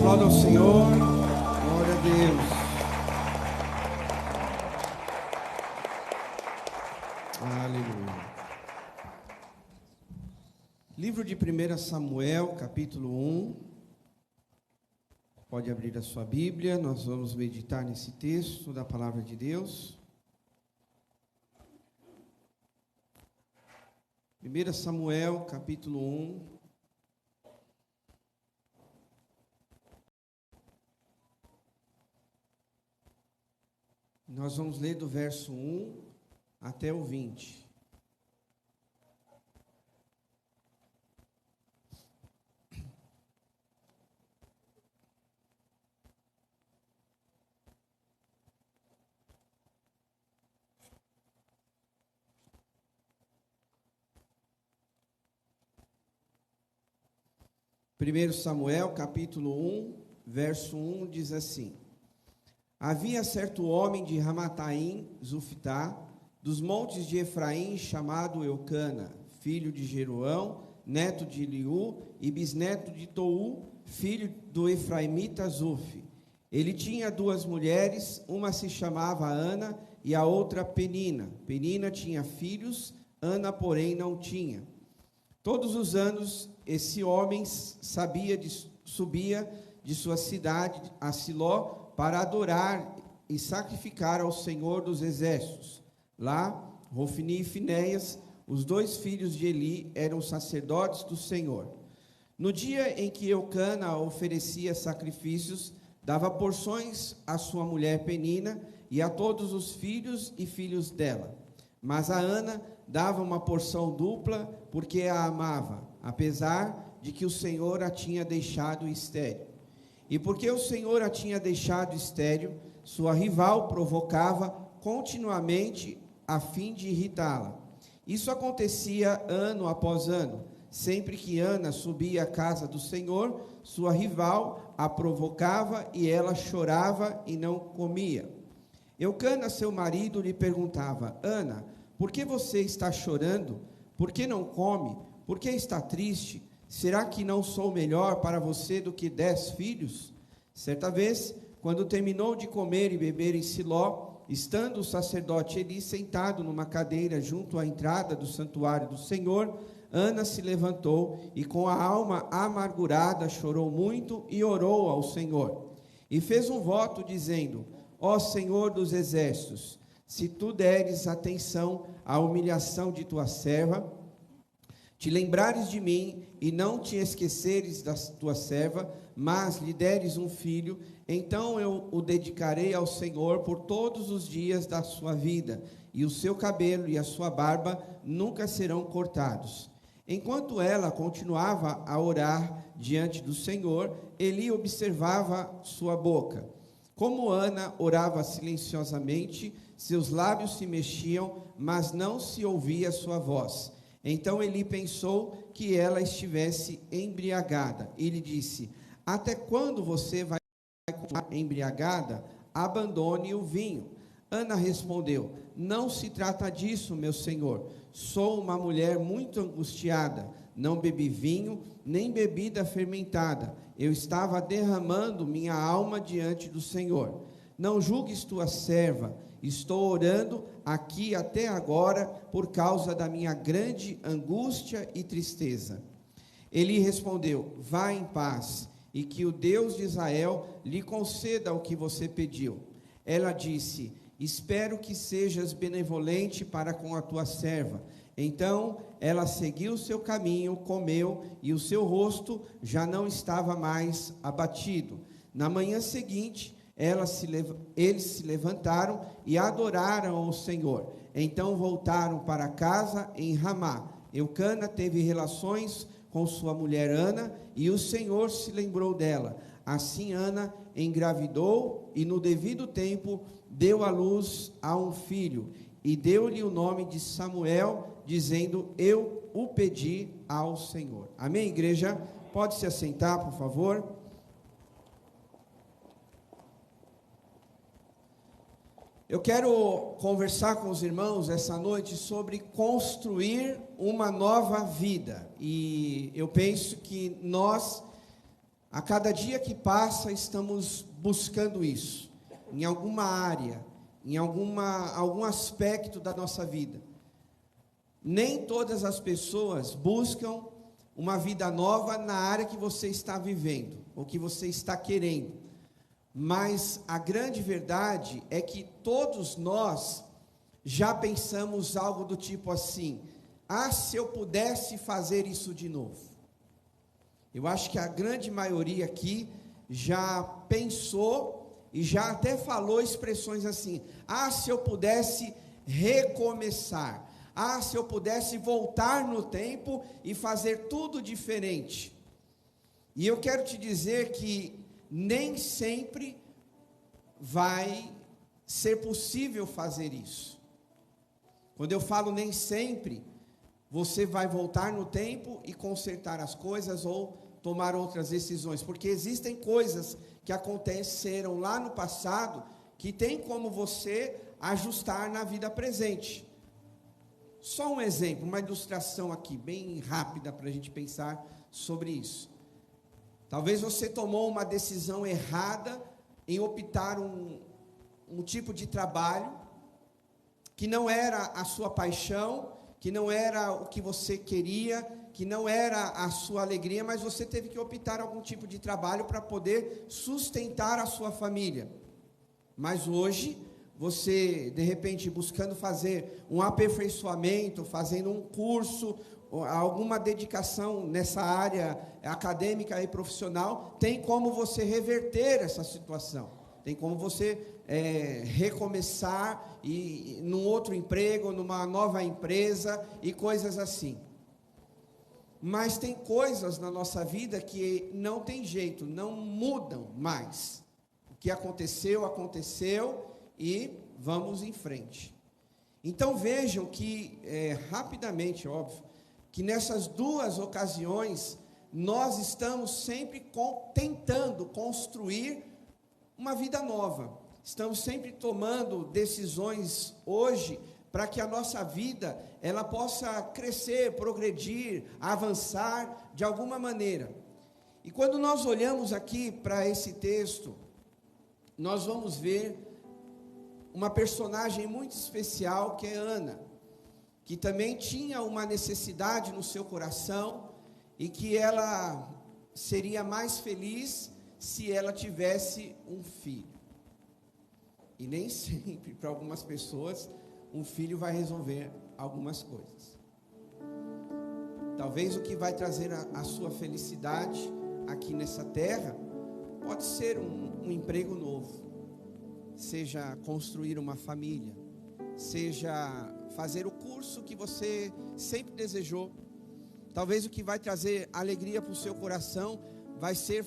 Aplauda ao Senhor. Glória a Deus. Aleluia. Livro de 1 Samuel, capítulo 1. Pode abrir a sua Bíblia, nós vamos meditar nesse texto da palavra de Deus. 1 Samuel, capítulo 1. Nós vamos ler do verso 1 até o 20. Primeiro Samuel, capítulo 1, verso 1, diz assim: Havia certo homem de Ramataim, Zufitá, dos montes de Efraim, chamado Eucana, filho de Jeroão, neto de Eliú, e bisneto de Tou, filho do Efraimita Zuf. Ele tinha 2 mulheres, uma se chamava Ana e a outra Penina. Penina tinha filhos, Ana, porém, não tinha. Todos os anos, esse homem subia de sua cidade a Siló para adorar e sacrificar ao Senhor dos Exércitos. Lá, Rofni e Finéias, os 2 filhos de Eli, eram sacerdotes do Senhor. No dia em que Eucana oferecia sacrifícios, dava porções à sua mulher Penina e a todos os filhos e filhos dela. Mas a Ana dava uma porção dupla, porque a amava, apesar de que o Senhor a tinha deixado estéril. E porque o Senhor a tinha deixado estéril, sua rival provocava continuamente a fim de irritá-la. Isso acontecia ano após ano. Sempre que Ana subia à casa do Senhor, sua rival a provocava e ela chorava e não comia. Eucana, seu marido, lhe perguntava: Ana, por que você está chorando? Por que não come? Por que está triste? Será que não sou melhor para você do que 10 filhos? Certa vez, quando terminou de comer e beber em Siló, estando o sacerdote Eli sentado numa cadeira junto à entrada do santuário do Senhor, Ana se levantou e com a alma amargurada chorou muito e orou ao Senhor. E fez um voto dizendo: Ó Senhor dos exércitos, se tu deres atenção à humilhação de tua serva, te lembrares de mim e não te esqueceres da tua serva, mas lhe deres um filho, então eu o dedicarei ao Senhor por todos os dias da sua vida, e o seu cabelo e a sua barba nunca serão cortados. Enquanto ela continuava a orar diante do Senhor, Eli observava sua boca. Como Ana orava silenciosamente, seus lábios se mexiam, mas não se ouvia sua voz. Então Eli pensou que ela estivesse embriagada e lhe disse: Até quando você vai continuar embriagada? Abandone o vinho. Ana respondeu: Não se trata disso, meu senhor. Sou uma mulher muito angustiada. Não bebi vinho, nem bebida fermentada. Eu estava derramando minha alma diante do Senhor. Não julgues tua serva. Estou orando aqui até agora por causa da minha grande angústia e tristeza. Ele respondeu: Vá em paz, e que o Deus de Israel lhe conceda o que você pediu. Ela disse: Espero que sejas benevolente para com a tua serva. Então ela seguiu seu caminho, comeu, e o seu rosto já não estava mais abatido. Na manhã seguinte, eles se levantaram e adoraram o Senhor. Então voltaram para casa em Ramá. Eucana teve relações com sua mulher Ana, e o Senhor se lembrou dela. Assim Ana engravidou e no devido tempo deu à luz a um filho, e deu-lhe o nome de Samuel, dizendo: Eu o pedi ao Senhor. Amém, igreja? Pode se assentar, por favor. Eu quero conversar com os irmãos essa noite sobre construir uma nova vida. E eu penso que nós A cada dia que passa, estamos buscando isso, em alguma área, em algum aspecto da nossa vida. Nem todas as pessoas buscam uma vida nova na área que você está vivendo, ou que você está querendo. Mas a grande verdade é que todos nós já pensamos algo do tipo assim: ah, se eu pudesse fazer isso de novo. Eu acho que a grande maioria aqui já pensou e já até falou expressões assim: ah, se eu pudesse recomeçar. Ah, se eu pudesse voltar no tempo e fazer tudo diferente. E eu quero te dizer que nem sempre vai ser possível fazer isso. Quando eu falo nem sempre, você vai voltar no tempo e consertar as coisas ou tomar outras decisões, porque existem coisas que aconteceram lá no passado que tem como você ajustar na vida presente. Só um exemplo, uma ilustração aqui, bem rápida para a gente pensar sobre isso. Talvez você tomou uma decisão errada em optar um tipo de trabalho que não era a sua paixão, que não era o que você queria, que não era a sua alegria, mas você teve que optar algum tipo de trabalho para poder sustentar a sua família. Mas hoje, você, de repente, buscando fazer um aperfeiçoamento, fazendo um curso, alguma dedicação nessa área acadêmica e profissional, tem como você reverter essa situação. Tem como você recomeçar num outro emprego, numa nova empresa e coisas assim. Mas tem coisas na nossa vida que não tem jeito, não mudam mais. O que aconteceu, aconteceu e vamos em frente. Então vejam que, rapidamente, óbvio, que nessas duas ocasiões, nós estamos sempre tentando construir uma vida nova. Estamos sempre tomando decisões hoje para que a nossa vida ela possa crescer, progredir, avançar de alguma maneira. E quando nós olhamos aqui para esse texto, nós vamos ver uma personagem muito especial que é Ana, que também tinha uma necessidade no seu coração e que ela seria mais feliz se ela tivesse um filho. E nem sempre, para algumas pessoas, um filho vai resolver algumas coisas. Talvez o que vai trazer a sua felicidade aqui nessa terra pode ser um emprego novo, seja construir uma família, seja fazer o curso que você sempre desejou. Talvez o que vai trazer alegria para o seu coração vai ser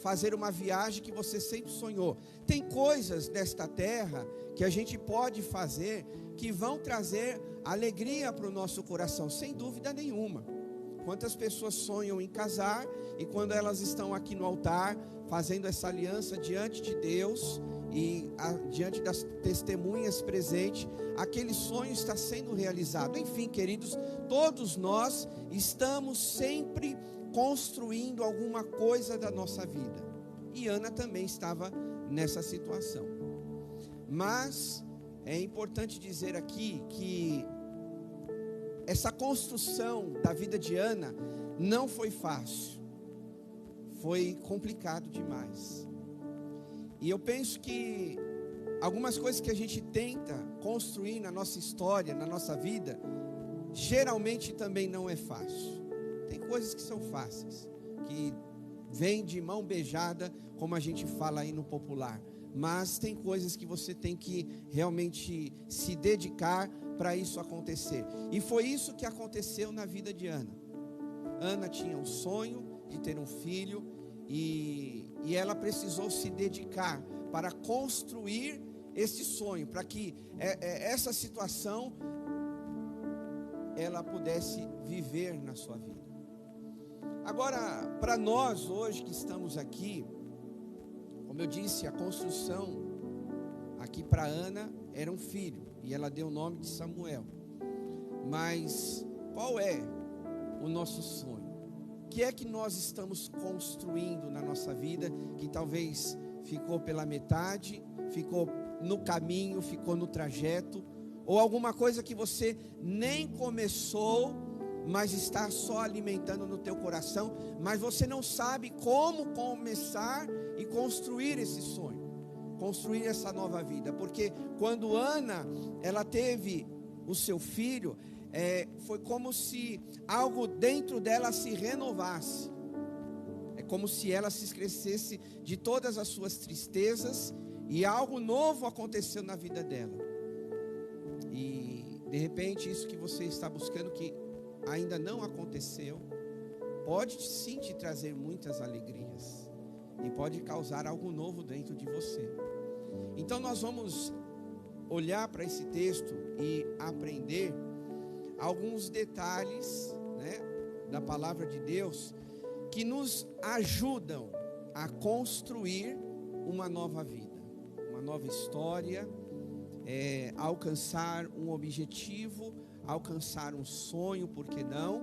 fazer uma viagem que você sempre sonhou. Tem coisas nesta terra que a gente pode fazer que vão trazer alegria para o nosso coração, sem dúvida nenhuma. Quantas pessoas sonham em casar e quando elas estão aqui no altar, fazendo essa aliança diante de Deus e diante das testemunhas presentes, aquele sonho está sendo realizado. Enfim, queridos, todos nós estamos sempre construindo alguma coisa da nossa vida. E Ana também estava nessa situação. Mas é importante dizer aqui que essa construção da vida de Ana não foi fácil. Foi complicado demais. E eu penso que algumas coisas que a gente tenta construir na nossa história, na nossa vida, geralmente também não é fácil. Tem coisas que são fáceis, que vêm de mão beijada, como a gente fala aí no popular. Mas tem coisas que você tem que realmente se dedicar para isso acontecer. E foi isso que aconteceu na vida de Ana. Ana tinha um sonho de ter um filho e ela precisou se dedicar para construir esse sonho, para que essa situação ela pudesse viver na sua vida. Agora, para nós hoje que estamos aqui, como eu disse, a construção aqui para Ana era um filho, e ela deu o nome de Samuel. Mas qual é o nosso sonho? que é que nós estamos construindo na nossa vida, que talvez ficou pela metade, ficou no caminho, ficou no trajeto, ou alguma coisa que você nem começou, mas está só alimentando no teu coração, mas você não sabe como começar e construir esse sonho, construir essa nova vida. Porque quando Ana, ela teve o seu filho, foi como se algo dentro dela se renovasse. É como se ela se esquecesse de todas as suas tristezas e algo novo aconteceu na vida dela. E de repente isso que você está buscando, que ainda não aconteceu, pode sim te trazer muitas alegrias e pode causar algo novo dentro de você. Então nós vamos olhar para esse texto e aprender alguns detalhes, né, da palavra de Deus, que nos ajudam a construir uma nova vida, uma nova história, alcançar um objetivo, alcançar um sonho, por que não?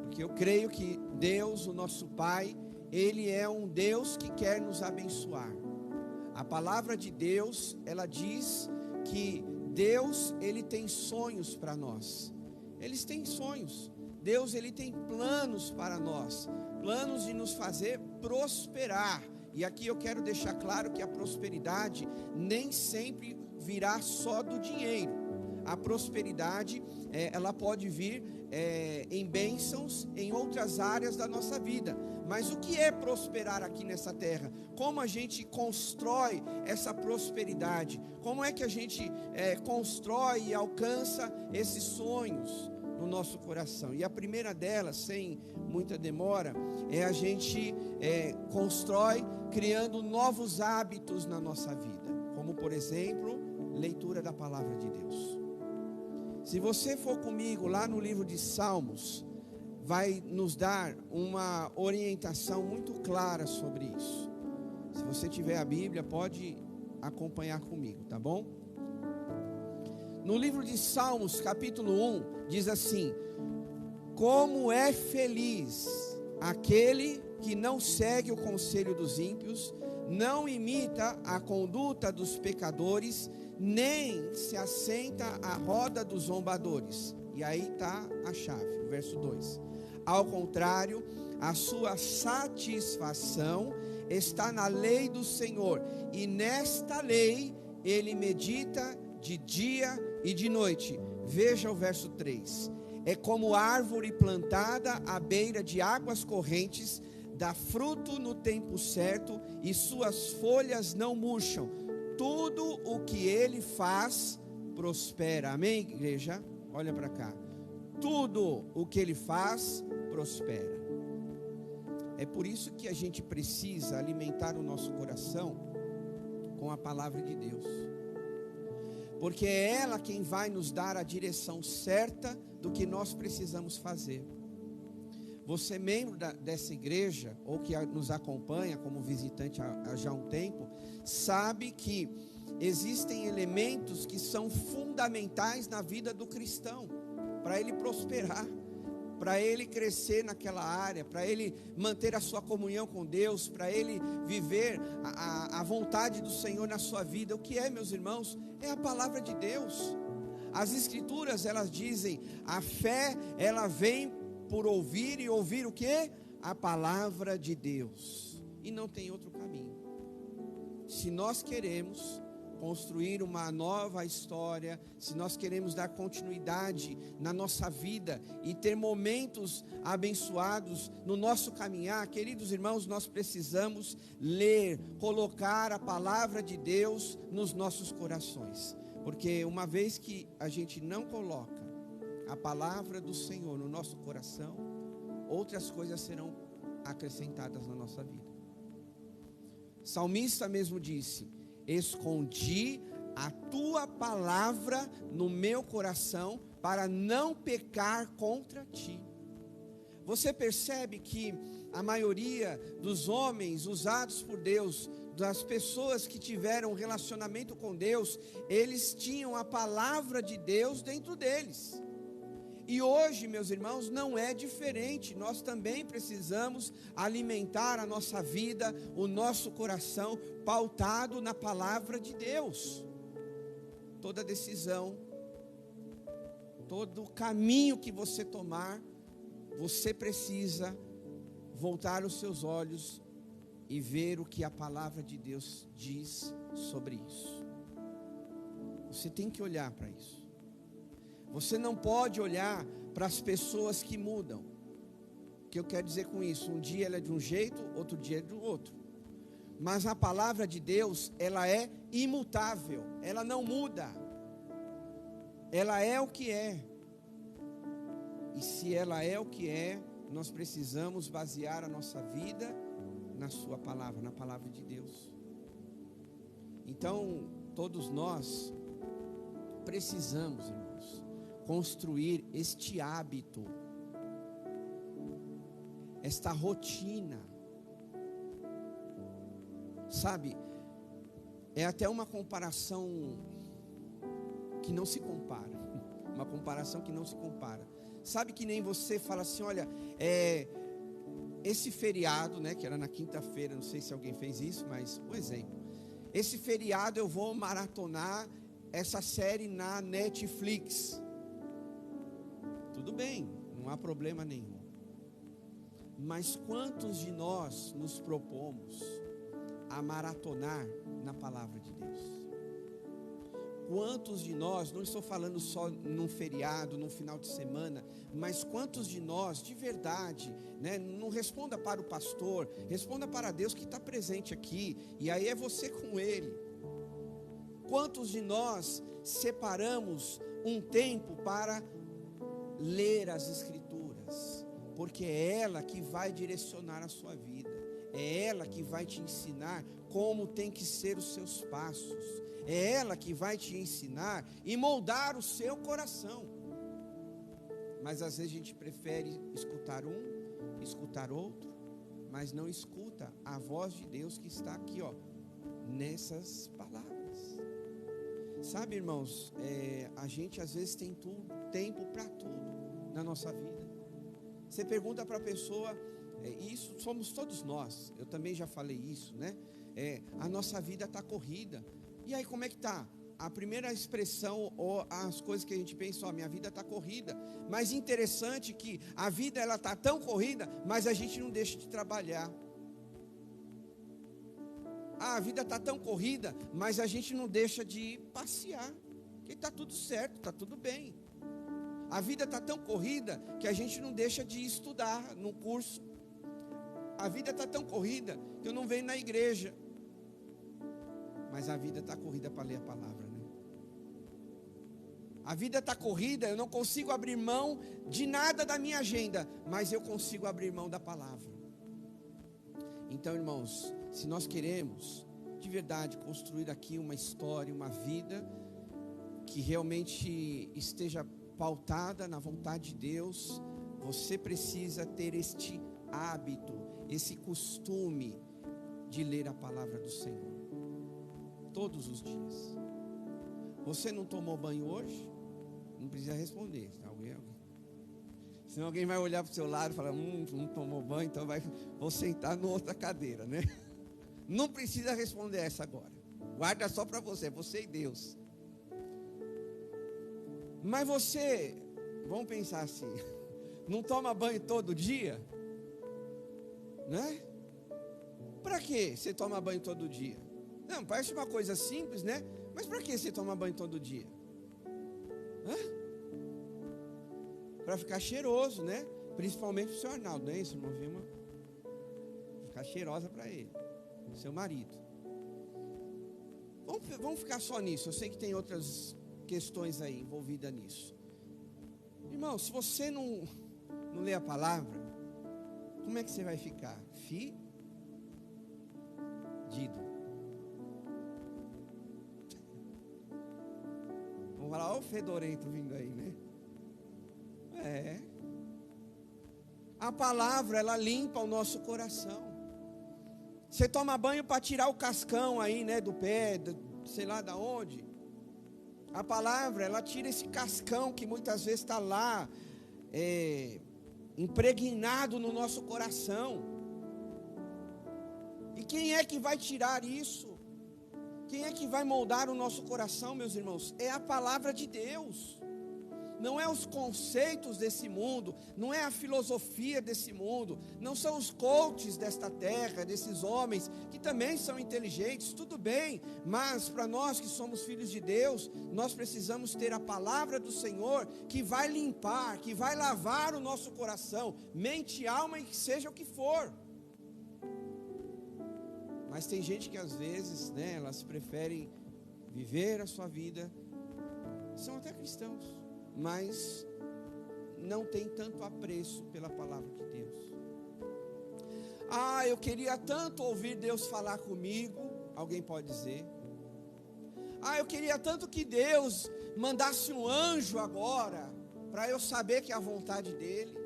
Porque eu creio que Deus, o nosso Pai, Ele é um Deus que quer nos abençoar. A palavra de Deus, ela diz que Deus, Ele tem sonhos para nós. Eles têm sonhos. Deus, Ele tem planos para nós, planos de nos fazer prosperar. E aqui eu quero deixar claro que a prosperidade nem sempre virá só do dinheiro. A prosperidade, ela pode vir em bênçãos em outras áreas da nossa vida. Mas o que é prosperar aqui nessa terra? Como a gente constrói essa prosperidade? Como é que a gente constrói e alcança esses sonhos no nosso coração? E a primeira delas, sem muita demora, a gente constrói criando novos hábitos na nossa vida. Como, por exemplo, leitura da palavra de Deus. Se você for comigo lá no livro de Salmos, vai nos dar uma orientação muito clara sobre isso. Se você tiver a Bíblia, pode acompanhar comigo, tá bom? No livro de Salmos, capítulo 1, diz assim: como é feliz aquele que não segue o conselho dos ímpios, não imita a conduta dos pecadores, nem se assenta à roda dos zombadores. E aí está a chave, o verso 2. Ao contrário, a sua satisfação está na lei do Senhor, e nesta lei ele medita de dia e de noite. Veja o verso 3. É como árvore plantada à beira de águas correntes, dá fruto no tempo certo, e suas folhas não murcham. Tudo o que ele faz prospera. Amém, igreja? Olha para cá. Tudo o que ele faz prospera. É por isso que a gente precisa alimentar o nosso coração com a palavra de Deus. Porque é ela quem vai nos dar a direção certa do que nós precisamos fazer. Você, membro dessa igreja, ou que nos acompanha como visitante há já um tempo, sabe que existem elementos que são fundamentais na vida do cristão, para ele prosperar, para ele crescer naquela área, para ele manter a sua comunhão com Deus, para ele viver a vontade do Senhor na sua vida. O que é, meus irmãos? É a palavra de Deus. As escrituras, elas dizem, a fé, ela vem por ouvir, e ouvir o quê? A palavra de Deus. E não tem outro caminho. Se nós queremos construir uma nova história, se nós queremos dar continuidade na nossa vida e ter momentos abençoados no nosso caminhar, queridos irmãos, nós precisamos ler, colocar a palavra de Deus nos nossos corações. Porque uma vez que a gente não coloca a palavra do Senhor no nosso coração, outras coisas serão acrescentadas na nossa vida. O salmista mesmo disse: escondi a tua palavra no meu coração para não pecar contra ti. Você percebe que a maioria dos homens usados por Deus, das pessoas que tiveram relacionamento com Deus, eles tinham a palavra de Deus dentro deles. E hoje, meus irmãos, não é diferente. Nós também precisamos alimentar a nossa vida, o nosso coração, pautado na palavra de Deus. Toda decisão, todo caminho que você tomar, você precisa voltar os seus olhos e ver o que a palavra de Deus diz sobre isso. Você tem que olhar para isso. Você não pode olhar para as pessoas que mudam. O que eu quero dizer com isso? Um dia ela é de um jeito, outro dia é do outro. Mas a palavra de Deus, ela é imutável, ela não muda. Ela é o que é. E se ela é o que é, nós precisamos basear a nossa vida na sua palavra, na palavra de Deus. Então, todos nós precisamos, irmãos, construir este hábito, esta rotina. Sabe, é até uma comparação que não se compara. Uma comparação que não se compara. Sabe, que nem você fala assim, olha, esse feriado, né, que era na quinta-feira, não sei se alguém fez isso, mas um exemplo. Esse feriado eu vou maratonar essa série na Netflix. Tudo bem, não há problema nenhum. Mas quantos de nós nos propomos a maratonar na palavra de Deus? Quantos de nós, não estou falando só num feriado, num final de semana, mas quantos de nós, de verdade, né, não responda para o pastor, responda para Deus que está presente aqui, e aí é você com Ele. Quantos de nós separamos um tempo para ler as Escrituras? Porque é ela que vai direcionar a sua vida, é ela que vai te ensinar como tem que ser os seus passos, é ela que vai te ensinar e moldar o seu coração. Mas às vezes a gente prefere escutar um, escutar outro, mas não escuta a voz de Deus que está aqui, ó, nessas palavras. Sabe, irmãos, a gente às vezes tem tempo para tudo na nossa vida. Você pergunta para a pessoa, isso somos todos nós, eu também já falei isso, né? A nossa vida está corrida. E aí, como é que está? A primeira expressão, ou as coisas que a gente pensa, ó, minha vida está corrida. Mas interessante que a vida ela está tão corrida, mas a gente não deixa de trabalhar. A vida está tão corrida, mas a gente não deixa de passear. Porque está tudo certo, está tudo bem. A vida está tão corrida que a gente não deixa de estudar no curso. A vida está tão corrida que eu não venho na igreja. Mas a vida está corrida para ler a palavra, né? A vida está corrida, eu não consigo abrir mão de nada da minha agenda, mas eu consigo abrir mão da palavra. Então, irmãos, se nós queremos de verdade construir aqui uma história, uma vida que realmente esteja pautada na vontade de Deus, você precisa ter este hábito, esse costume de ler a palavra do Senhor todos os dias. Você não tomou banho hoje? Não precisa responder. Senão alguém vai olhar para o seu lado e falar, não tomou banho, então vou sentar na outra cadeira, né? Não precisa responder essa agora. Guarda só para você e Deus. Mas você, vamos pensar assim, não toma banho todo dia? Né? Para que você toma banho todo dia? Não, parece uma coisa simples, né? Mas para que você toma banho todo dia? Para ficar cheiroso, né? Principalmente o seu Arnaldo, não é isso, irmão Vilma? Ficar cheirosa para ele, seu marido. Vamos ficar só nisso. Eu sei que tem outras questões aí envolvidas nisso. Irmão, se você não lê a palavra, como é que você vai ficar? Fedido. Vamos falar, olha o fedorento vindo aí, né? A palavra, ela limpa o nosso coração. Você toma banho para tirar o cascão aí, né, do pé, sei lá da onde. A palavra, ela tira esse cascão que muitas vezes está lá, impregnado no nosso coração. E quem é que vai tirar isso? Quem é que vai moldar o nosso coração, meus irmãos? É a palavra de Deus. Não é os conceitos desse mundo, não é a filosofia desse mundo, não são os coaches desta terra, desses homens, que também são inteligentes, tudo bem, mas para nós que somos filhos de Deus, nós precisamos ter a palavra do Senhor, que vai limpar, que vai lavar o nosso coração, mente, alma e que seja o que for. Mas tem gente que às vezes, elas preferem viver a sua vida, são até cristãos, mas não tem tanto apreço pela palavra de Deus. Eu queria tanto ouvir Deus falar comigo, alguém pode dizer. Eu queria tanto que Deus mandasse um anjo agora, para eu saber que é a vontade dEle.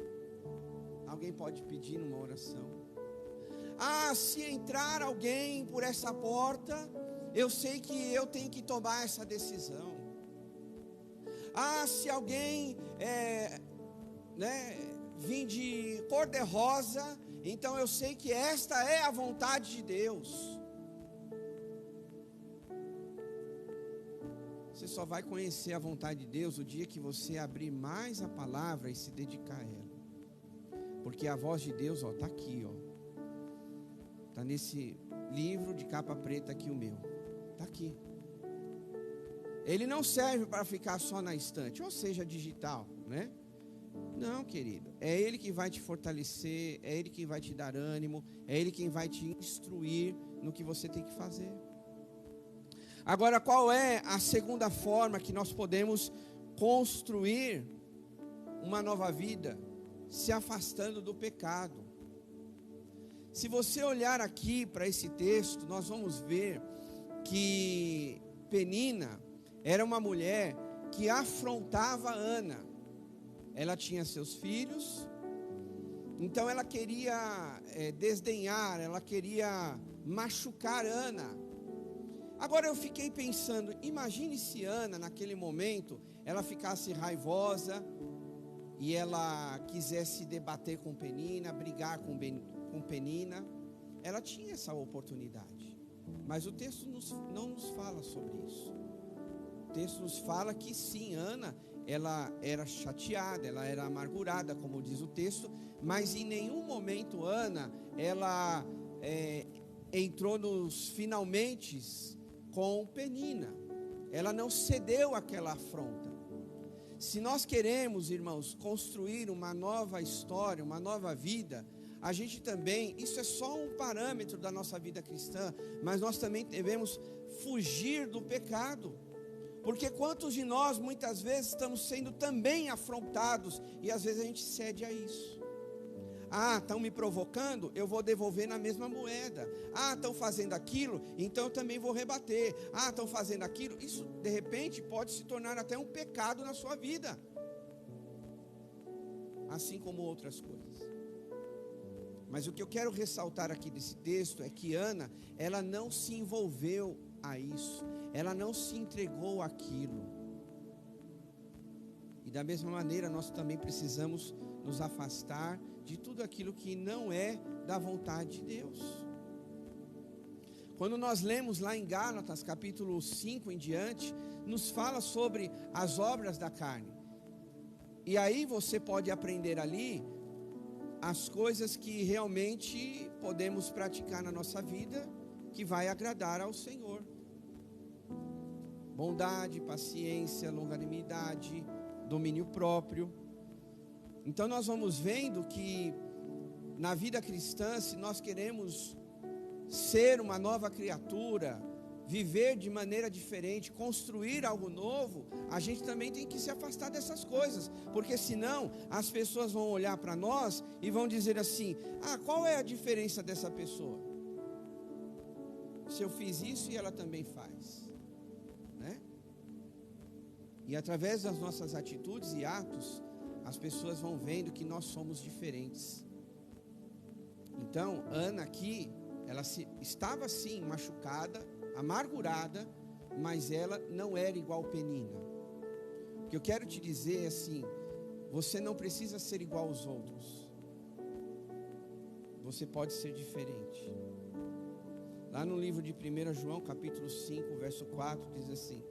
Alguém pode pedir numa oração. Se entrar alguém por essa porta, eu sei que eu tenho que tomar essa decisão. Se alguém vir de cor de rosa, então eu sei que esta é a vontade de Deus. Você só vai conhecer a vontade de Deus o dia que você abrir mais a palavra e se dedicar a ela. Porque a voz de Deus, está aqui, está nesse livro de capa preta aqui, o meu, está aqui. Ele não serve para ficar só na estante, ou seja, digital, né? Não, querido, é Ele que vai te fortalecer, é Ele que vai te dar ânimo, é Ele quem vai te instruir no que você tem que fazer. Agora, qual é a segunda forma que nós podemos construir uma nova vida? Se afastando do pecado. Se você olhar aqui para esse texto, nós vamos ver que Penina era uma mulher que afrontava Ana. Ela tinha seus filhos, então ela queria desdenhar, ela queria machucar Ana. Agora eu fiquei pensando, imagine se Ana naquele momento, ela ficasse raivosa e ela quisesse debater com Penina, brigar com Penina. Ela tinha essa oportunidade, mas o texto não nos fala sobre isso. O texto nos fala que sim, Ana, ela era chateada, ela era amargurada, como diz o texto, mas em nenhum momento Ana, ela entrou nos finalmente com Penina. Ela não cedeu àquela afronta. Se nós queremos, irmãos, construir uma nova história, uma nova vida, a gente também, isso é só um parâmetro da nossa vida cristã, mas nós também devemos fugir do pecado. Porque quantos de nós muitas vezes estamos sendo também afrontados e às vezes a gente cede a isso. Estão me provocando, eu vou devolver na mesma moeda. Estão fazendo aquilo, então eu também vou rebater. Estão fazendo aquilo, isso de repente pode se tornar até um pecado na sua vida. Assim como outras coisas. Mas o que eu quero ressaltar aqui desse texto é que Ana, ela não se envolveu a isso. Ela não se entregou àquilo. E da mesma maneira nós também precisamos nos afastar de tudo aquilo que não é da vontade de Deus. Quando nós lemos lá em Gálatas capítulo 5 em diante, nos fala sobre as obras da carne. E aí você pode aprender ali as coisas que realmente podemos praticar na nossa vida, que vai agradar ao Senhor. Bondade, paciência, longanimidade, domínio próprio. Então nós vamos vendo que na vida cristã, se nós queremos ser uma nova criatura, viver de maneira diferente, construir algo novo, a gente também tem que se afastar dessas coisas, porque senão as pessoas vão olhar para nós e vão dizer assim: qual é a diferença dessa pessoa? Se eu fiz isso e ela também faz, né? E através das nossas atitudes e atos, as pessoas vão vendo que nós somos diferentes. Então, Ana aqui, ela estava sim machucada, amargurada, mas ela não era igual Penina. O que eu quero te dizer é assim: Você não precisa ser igual aos outros. Você pode ser diferente. Lá no livro de 1 João, capítulo 5, verso 4, diz assim: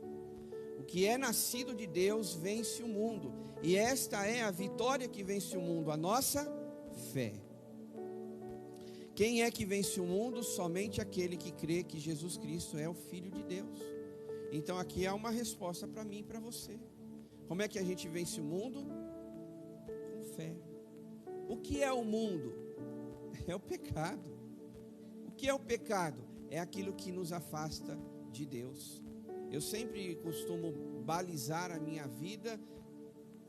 o que é nascido de Deus vence o mundo, e esta é a vitória que vence o mundo, a nossa fé. Quem é que vence o mundo? Somente aquele que crê que Jesus Cristo é o Filho de Deus. Então aqui há uma resposta para mim e para você. Como é que a gente vence o mundo? Com fé. O que é o mundo? É o pecado. O que é o pecado? É aquilo que nos afasta de Deus. Eu sempre costumo balizar a minha vida,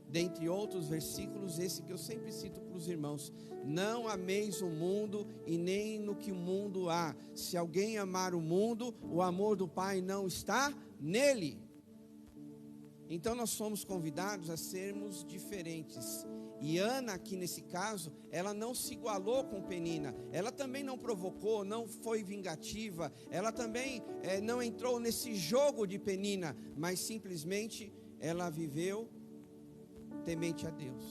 dentre outros versículos, esse que eu sempre cito para os irmãos: não ameis o mundo e nem no que o mundo há. Se alguém amar o mundo, o amor do Pai não está nele. Então nós somos convidados a sermos diferentes. E Ana, aqui nesse caso, ela não se igualou com Penina. Ela também não provocou, não foi vingativa. Ela também não entrou nesse jogo de Penina. Mas simplesmente ela viveu temente a Deus.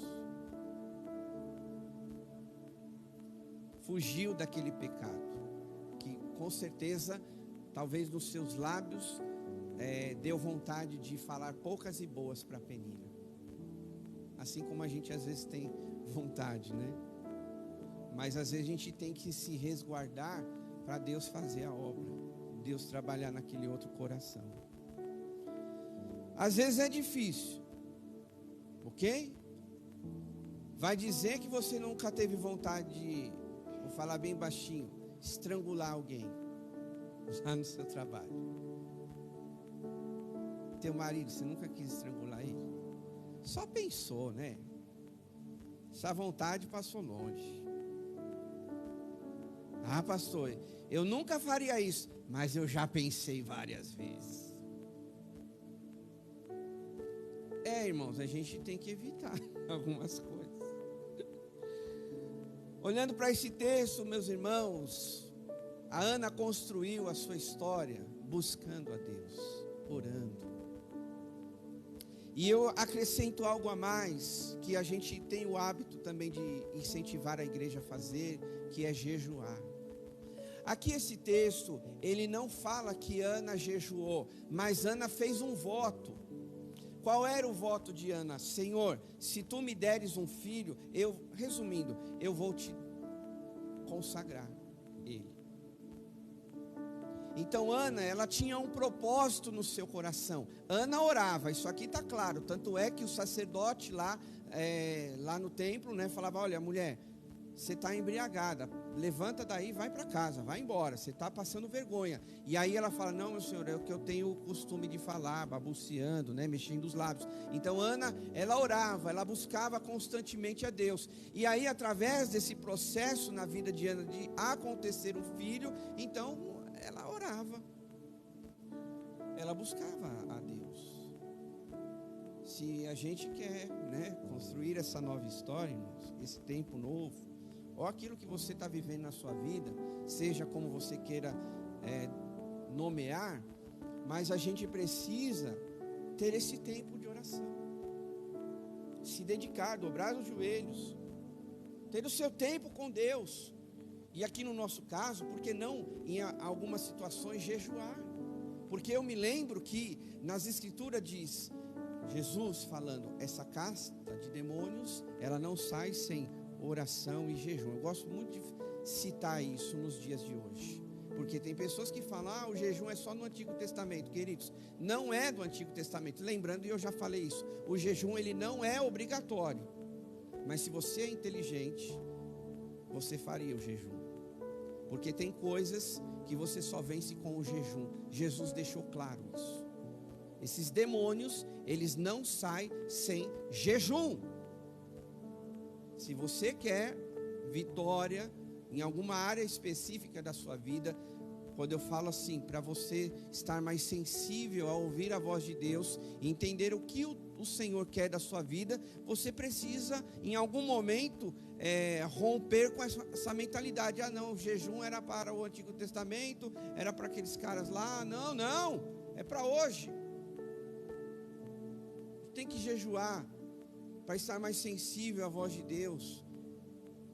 Fugiu daquele pecado, que com certeza, talvez nos seus lábios, deu vontade de falar poucas e boas para Penina. Assim como a gente às vezes tem vontade, né? Mas às vezes a gente tem que se resguardar para Deus fazer a obra, Deus trabalhar naquele outro coração. Às vezes é difícil, ok? Vai dizer que você nunca teve vontade de, vou falar bem baixinho, estrangular alguém lá no seu trabalho. Teu marido, você nunca quis estrangular ele? Só pensou, né? Essa vontade passou longe. Ah, pastor, eu nunca faria isso, mas eu já pensei várias vezes. Irmãos, a gente tem que evitar algumas coisas. Olhando para esse texto, meus irmãos, a Ana construiu a sua história buscando a Deus, orando. E eu acrescento algo a mais, que a gente tem o hábito também de incentivar a igreja a fazer, que é jejuar. Aqui esse texto, ele não fala que Ana jejuou, mas Ana fez um voto. Qual era o voto de Ana? Senhor, se tu me deres um filho, resumindo, eu vou te consagrar ele. Então Ana, ela tinha um propósito no seu coração. Ana orava, isso aqui está claro. Tanto é que o sacerdote lá no templo, né, falava: olha, mulher, você está embriagada, levanta daí, vai para casa, vai embora, você está passando vergonha. E aí ela fala: não, meu senhor, é o que eu tenho o costume de falar, balbuciando, né, mexendo os lábios. Então Ana, ela orava, ela buscava constantemente a Deus. E aí, através desse processo na vida de Ana, de acontecer um filho, então ela orava, ela buscava a Deus. Se a gente quer, né, construir essa nova história, irmãos, esse tempo novo, ou aquilo que você está vivendo na sua vida, seja como você queira nomear, mas a gente precisa ter esse tempo de oração, se dedicar, dobrar os joelhos, ter o seu tempo com Deus. E aqui no nosso caso, por que não em algumas situações jejuar? Porque eu me lembro que nas escrituras diz, Jesus falando, essa casta de demônios, ela não sai sem oração e jejum. Eu gosto muito de citar isso nos dias de hoje, porque tem pessoas que falam: o jejum é só no Antigo Testamento. Queridos, não é do Antigo Testamento. Lembrando, e eu já falei isso, o jejum ele não é obrigatório, mas se você é inteligente, você faria o jejum, porque tem coisas que você só vence com o jejum. Jesus deixou claro isso. Esses demônios, eles não saem sem jejum. Se você quer vitória em alguma área específica da sua vida, quando eu falo assim, para você estar mais sensível a ouvir a voz de Deus e entender o que o Senhor quer da sua vida, você precisa em algum momento romper com essa mentalidade. Não, o jejum era para o Antigo Testamento, era para aqueles caras lá. Não, é para hoje. Tem que jejuar para estar mais sensível à voz de Deus,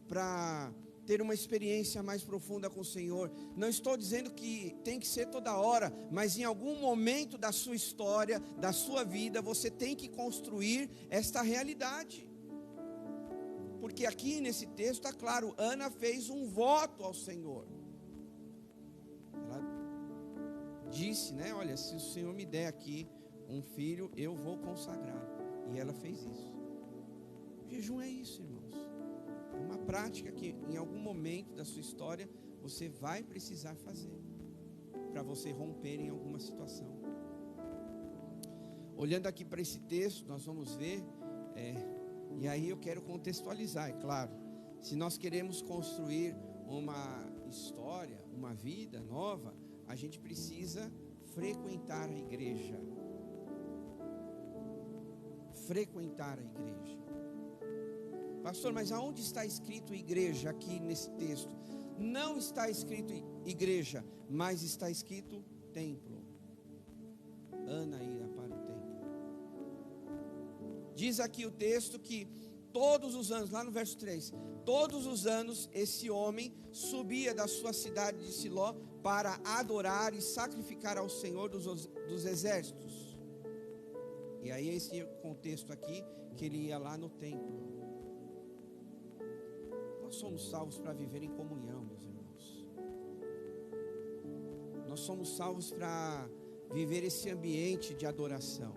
para ter uma experiência mais profunda com o Senhor. Não estou dizendo que tem que ser toda hora, mas em algum momento da sua história, da sua vida, você tem que construir esta realidade. Porque aqui nesse texto está claro, Ana fez um voto ao Senhor. Ela disse, né, olha, se o Senhor me der aqui um filho, eu vou consagrar. E ela fez isso. O jejum é isso, irmãos. É uma prática que em algum momento da sua história você vai precisar fazer para você romper em alguma situação. Olhando aqui para esse texto, nós vamos ver, e aí eu quero contextualizar, é claro. Se nós queremos construir uma história, uma vida nova, a gente precisa frequentar a igreja. Frequentar a igreja. Pastor, mas aonde está escrito igreja aqui nesse texto? Não está escrito igreja, mas está escrito templo. Ana ia para o templo. Diz aqui o texto que todos os anos, lá no verso 3, todos os anos esse homem subia da sua cidade de Siló para adorar e sacrificar ao Senhor dos exércitos. E aí esse contexto aqui, que ele ia lá no templo. Nós somos salvos para viver em comunhão, meus irmãos. Nós somos salvos para viver esse ambiente de adoração.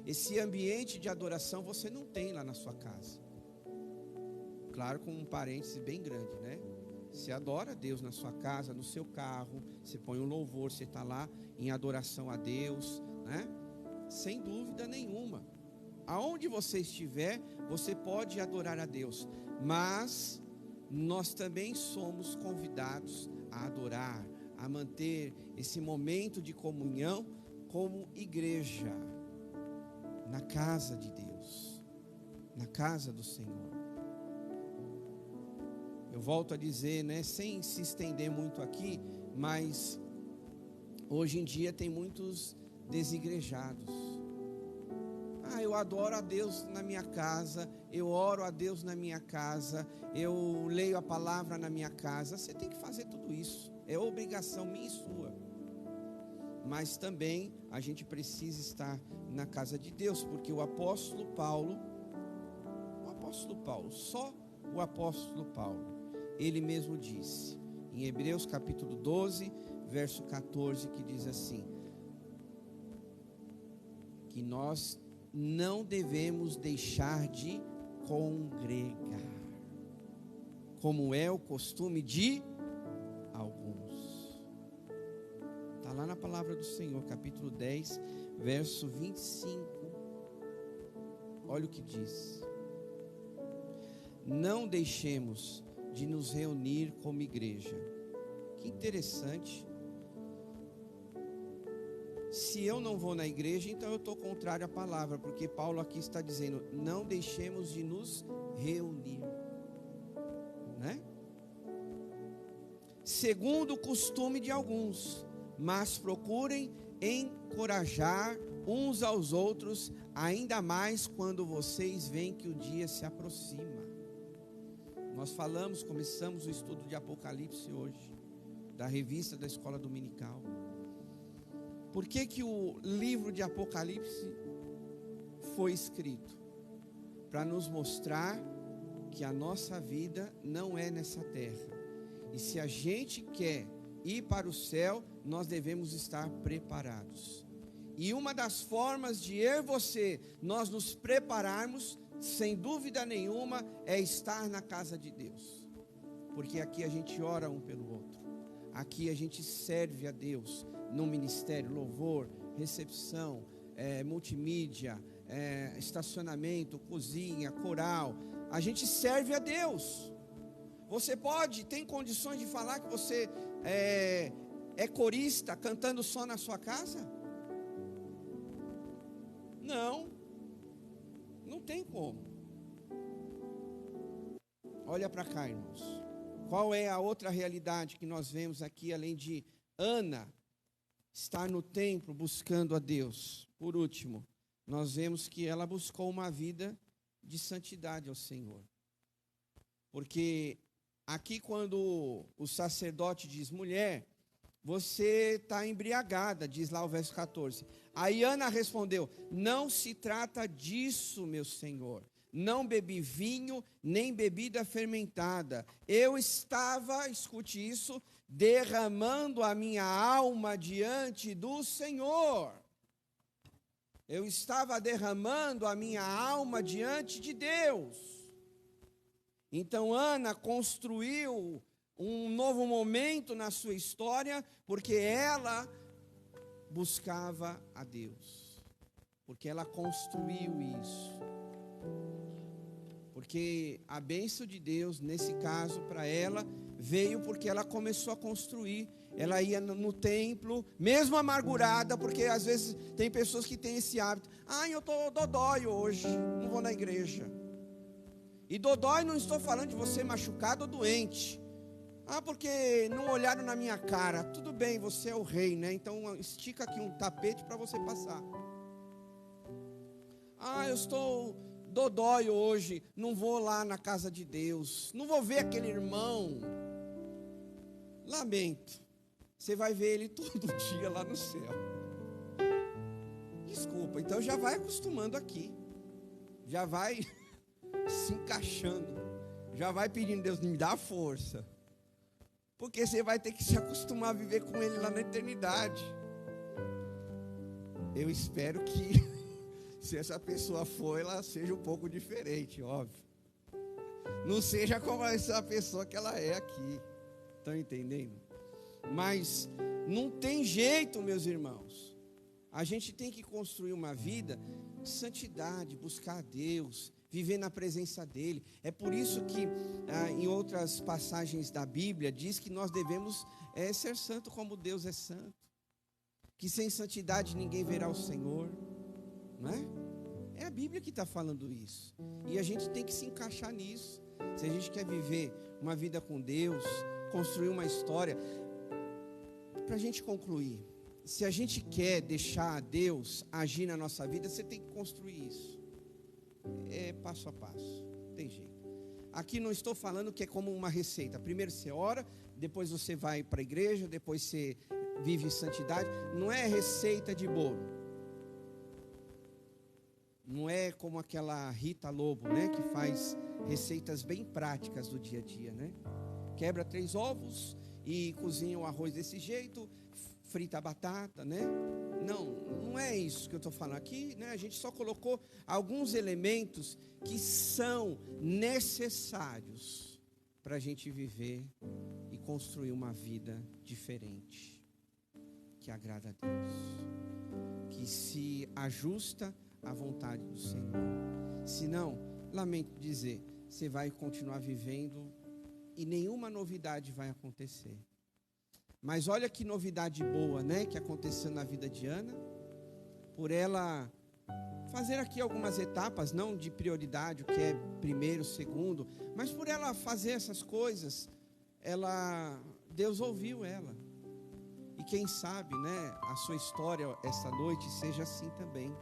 Esse ambiente de adoração você não tem lá na sua casa. Claro, com um parêntese bem grande, né? Você adora a Deus na sua casa, no seu carro. Você põe um louvor, você está lá em adoração a Deus, né? Sem dúvida nenhuma. Aonde você estiver, você pode adorar a Deus. Mas nós também somos convidados a adorar, a manter esse momento de comunhão como igreja, na casa de Deus, na casa do Senhor. Eu volto a dizer, né, sem se estender muito aqui, mas hoje em dia tem muitos desigrejados. Eu adoro a Deus na minha casa, eu oro a Deus na minha casa, eu leio a palavra na minha casa. Você tem que fazer tudo isso, é obrigação minha e sua. Mas também a gente precisa estar na casa de Deus, porque o apóstolo Paulo, só o apóstolo Paulo, ele mesmo disse, em Hebreus capítulo 12, verso 14, que diz assim, que nós não devemos deixar de congregar, como é o costume de alguns. Está lá na palavra do Senhor, capítulo 10, verso 25. Olha o que diz. Não deixemos de nos reunir como igreja. Que interessante. Se eu não vou na igreja, então eu estou contrário à palavra, porque Paulo aqui está dizendo, não deixemos de nos reunir, né? Segundo o costume de alguns, mas procurem encorajar uns aos outros, ainda mais quando vocês veem que o dia se aproxima. Nós começamos o estudo de Apocalipse hoje, da revista da Escola Dominical. Por que o livro de Apocalipse foi escrito? Para nos mostrar que a nossa vida não é nessa terra. E se a gente quer ir para o céu, nós devemos estar preparados. E uma das formas de nós nos prepararmos, sem dúvida nenhuma, é estar na casa de Deus. Porque aqui a gente ora um pelo outro. Aqui a gente serve a Deus no ministério, louvor, recepção, multimídia, estacionamento, cozinha, coral. A gente serve a Deus. Você tem condições de falar que você é corista cantando só na sua casa? Não tem como. Olha para cá, irmãos. Qual é a outra realidade que nós vemos aqui, além de Ana estar no templo buscando a Deus? Por último, nós vemos que ela buscou uma vida de santidade ao Senhor. Porque aqui quando o sacerdote diz mulher, você está embriagada, diz lá o verso 14. Aí Ana respondeu, não se trata disso, meu Senhor. Não bebi vinho, nem bebida fermentada. Eu estava, escute isso, derramando a minha alma diante do Senhor. Eu estava derramando a minha alma diante de Deus. Então Ana construiu um novo momento na sua história, porque ela buscava a Deus. Porque ela construiu isso. Porque a bênção de Deus, nesse caso, para ela, veio porque ela começou a construir. Ela ia no templo, mesmo amargurada, porque às vezes tem pessoas que têm esse hábito. Eu estou dodói hoje, não vou na igreja. E dodói não estou falando de você machucado ou doente. Porque não olharam na minha cara. Tudo bem, você é o rei, né? Então estica aqui um tapete para você passar. Eu estou dodói hoje, não vou lá na casa de Deus, não vou ver aquele irmão. Lamento, você vai ver ele todo dia lá no céu. Desculpa, então já vai acostumando aqui, já vai se encaixando, já vai pedindo, Deus me dá força, porque você vai ter que se acostumar a viver com ele lá na eternidade. Eu espero que se essa pessoa for, ela seja um pouco diferente, óbvio. Não seja como essa pessoa que ela é aqui. Estão entendendo? Mas não tem jeito, meus irmãos. A gente tem que construir uma vida de santidade, buscar a Deus, viver na presença dEle. É por isso que em outras passagens da Bíblia diz que nós devemos ser santo como Deus é santo. Que sem santidade ninguém verá o Senhor. Não é? É a Bíblia que está falando isso. E a gente tem que se encaixar nisso. Se a gente quer viver uma vida com Deus, construir uma história. Para a gente concluir, se a gente quer deixar Deus agir na nossa vida, você tem que construir isso. É passo a passo, não tem jeito. Aqui não estou falando que é como uma receita. Primeiro você ora, depois você vai para a igreja, depois você vive em santidade. Não é receita de bolo. Não é como aquela Rita Lobo, né, que faz receitas bem práticas do dia a dia, né? Quebra 3 ovos e cozinha o arroz desse jeito, frita a batata, né? Não é isso que eu estou falando aqui, né? A gente só colocou alguns elementos que são necessários para a gente viver e construir uma vida diferente, que agrada a Deus, que se ajusta à vontade do Senhor. Senão, lamento dizer, você vai continuar vivendo e nenhuma novidade vai acontecer. Mas olha que novidade boa, né, que aconteceu na vida de Ana. Por ela fazer aqui algumas etapas, não de prioridade, o que é primeiro, segundo, mas por ela fazer essas coisas, Deus ouviu ela. E quem sabe, né, a sua história essa noite seja assim também.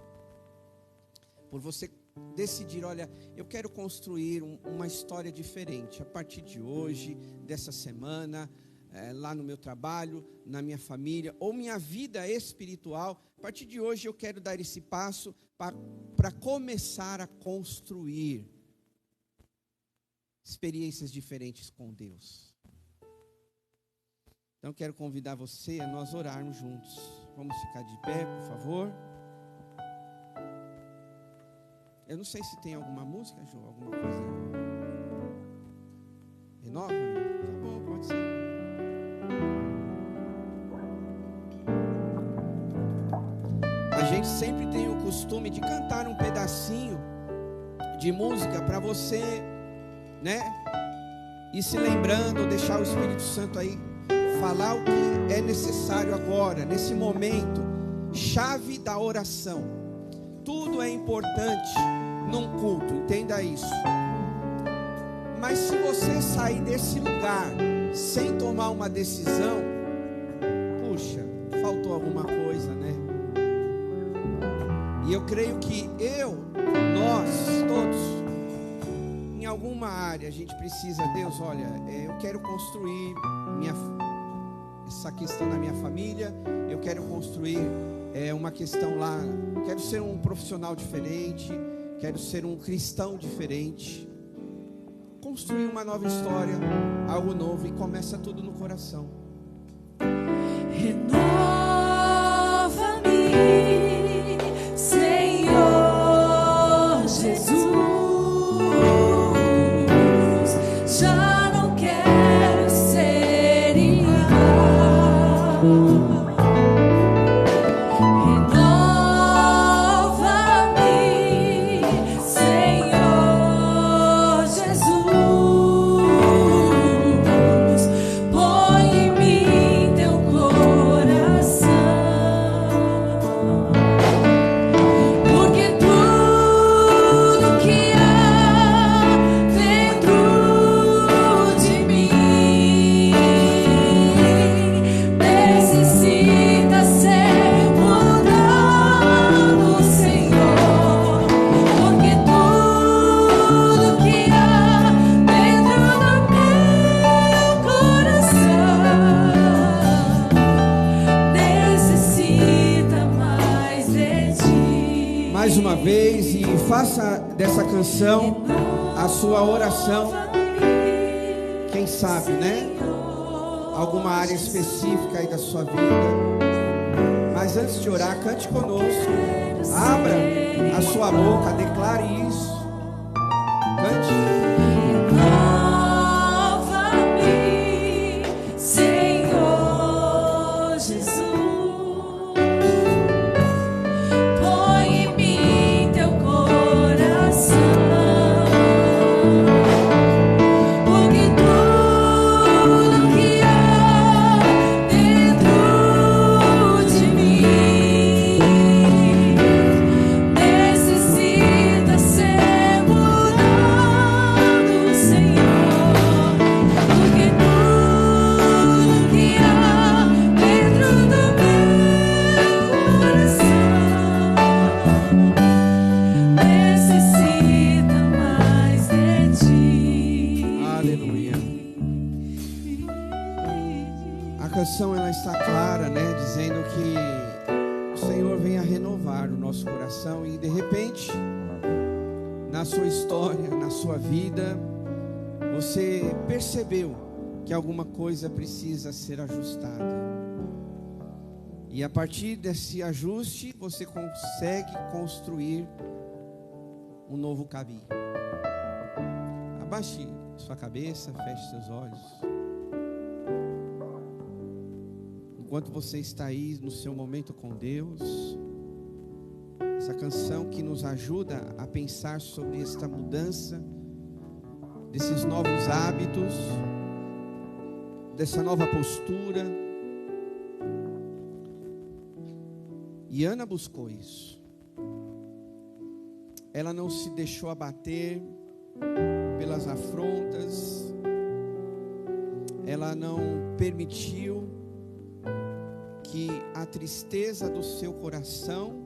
Por você decidir, olha, eu quero construir uma história diferente a partir de hoje, dessa semana, lá no meu trabalho, na minha família, ou minha vida espiritual. A partir de hoje eu quero dar esse passo para começar a construir experiências diferentes com Deus. Então quero convidar você a nós orarmos juntos. Vamos ficar de pé, por favor. Eu não sei se tem alguma música, Jô, alguma coisa. Renova? Tá bom, pode ser. A gente sempre tem o costume de cantar um pedacinho de música para você, né? Ir se lembrando, deixar o Espírito Santo aí falar o que é necessário agora, nesse momento, chave da oração. Tudo é importante num culto, entenda isso. Mas se você sair desse lugar sem tomar uma decisão, puxa, faltou alguma coisa, né? E eu creio que nós todos alguma área a gente precisa, Deus, olha, eu quero construir essa questão na minha família, eu quero construir uma questão lá, quero ser um profissional diferente, quero ser um cristão diferente, construir uma nova história, algo novo, e começa tudo no coração. Renova-me, Senhor Jesus. Já não quero ser igual. Renova-me, Senhor Jesus. Põe em mim teu coração, porque tudo que há dentro de mim necessita ser mudado, Senhor. Porque tudo que há dentro do meu coração necessita mais de ti. Mais uma vez, e faça dessa canção a sua oração. Quem sabe, né? Alguma área específica aí da sua vida. Mas antes de orar, cante conosco. Abra a sua boca, declare isso. Cante. Renova-me, Senhor Jesus. Põe em mim teu coração, porque tudo que há dentro de mim necessita ser mudado, Senhor. Porque tudo que há dentro do meu coração necessita mais de ti. Aleluia. A canção, ela está clara, né? Dizendo que o Senhor vem a renovar o nosso coração. E de repente, na sua história, na sua vida, você percebeu que alguma coisa precisa ser ajustada. E a partir desse ajuste, você consegue construir um novo caminho. Abaixe sua cabeça, feche seus olhos. Enquanto você está aí no seu momento com Deus, essa canção que nos ajuda a pensar sobre esta mudança, desses novos hábitos, dessa nova postura. E Ana buscou isso. Ela não se deixou abater pelas afrontas. Ela não permitiu que a tristeza do seu coração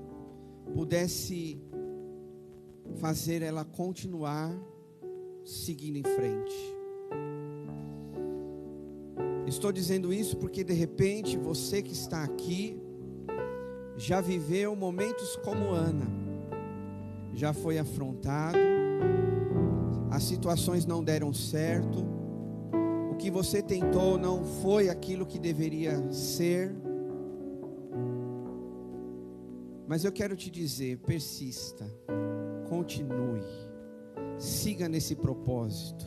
pudesse fazer ela continuar seguindo em frente. Estou dizendo isso porque de repente você que está aqui já viveu momentos como Ana, já foi afrontado, as situações não deram certo, o que você tentou não foi aquilo que deveria ser. Mas eu quero te dizer, persista, continue, siga nesse propósito,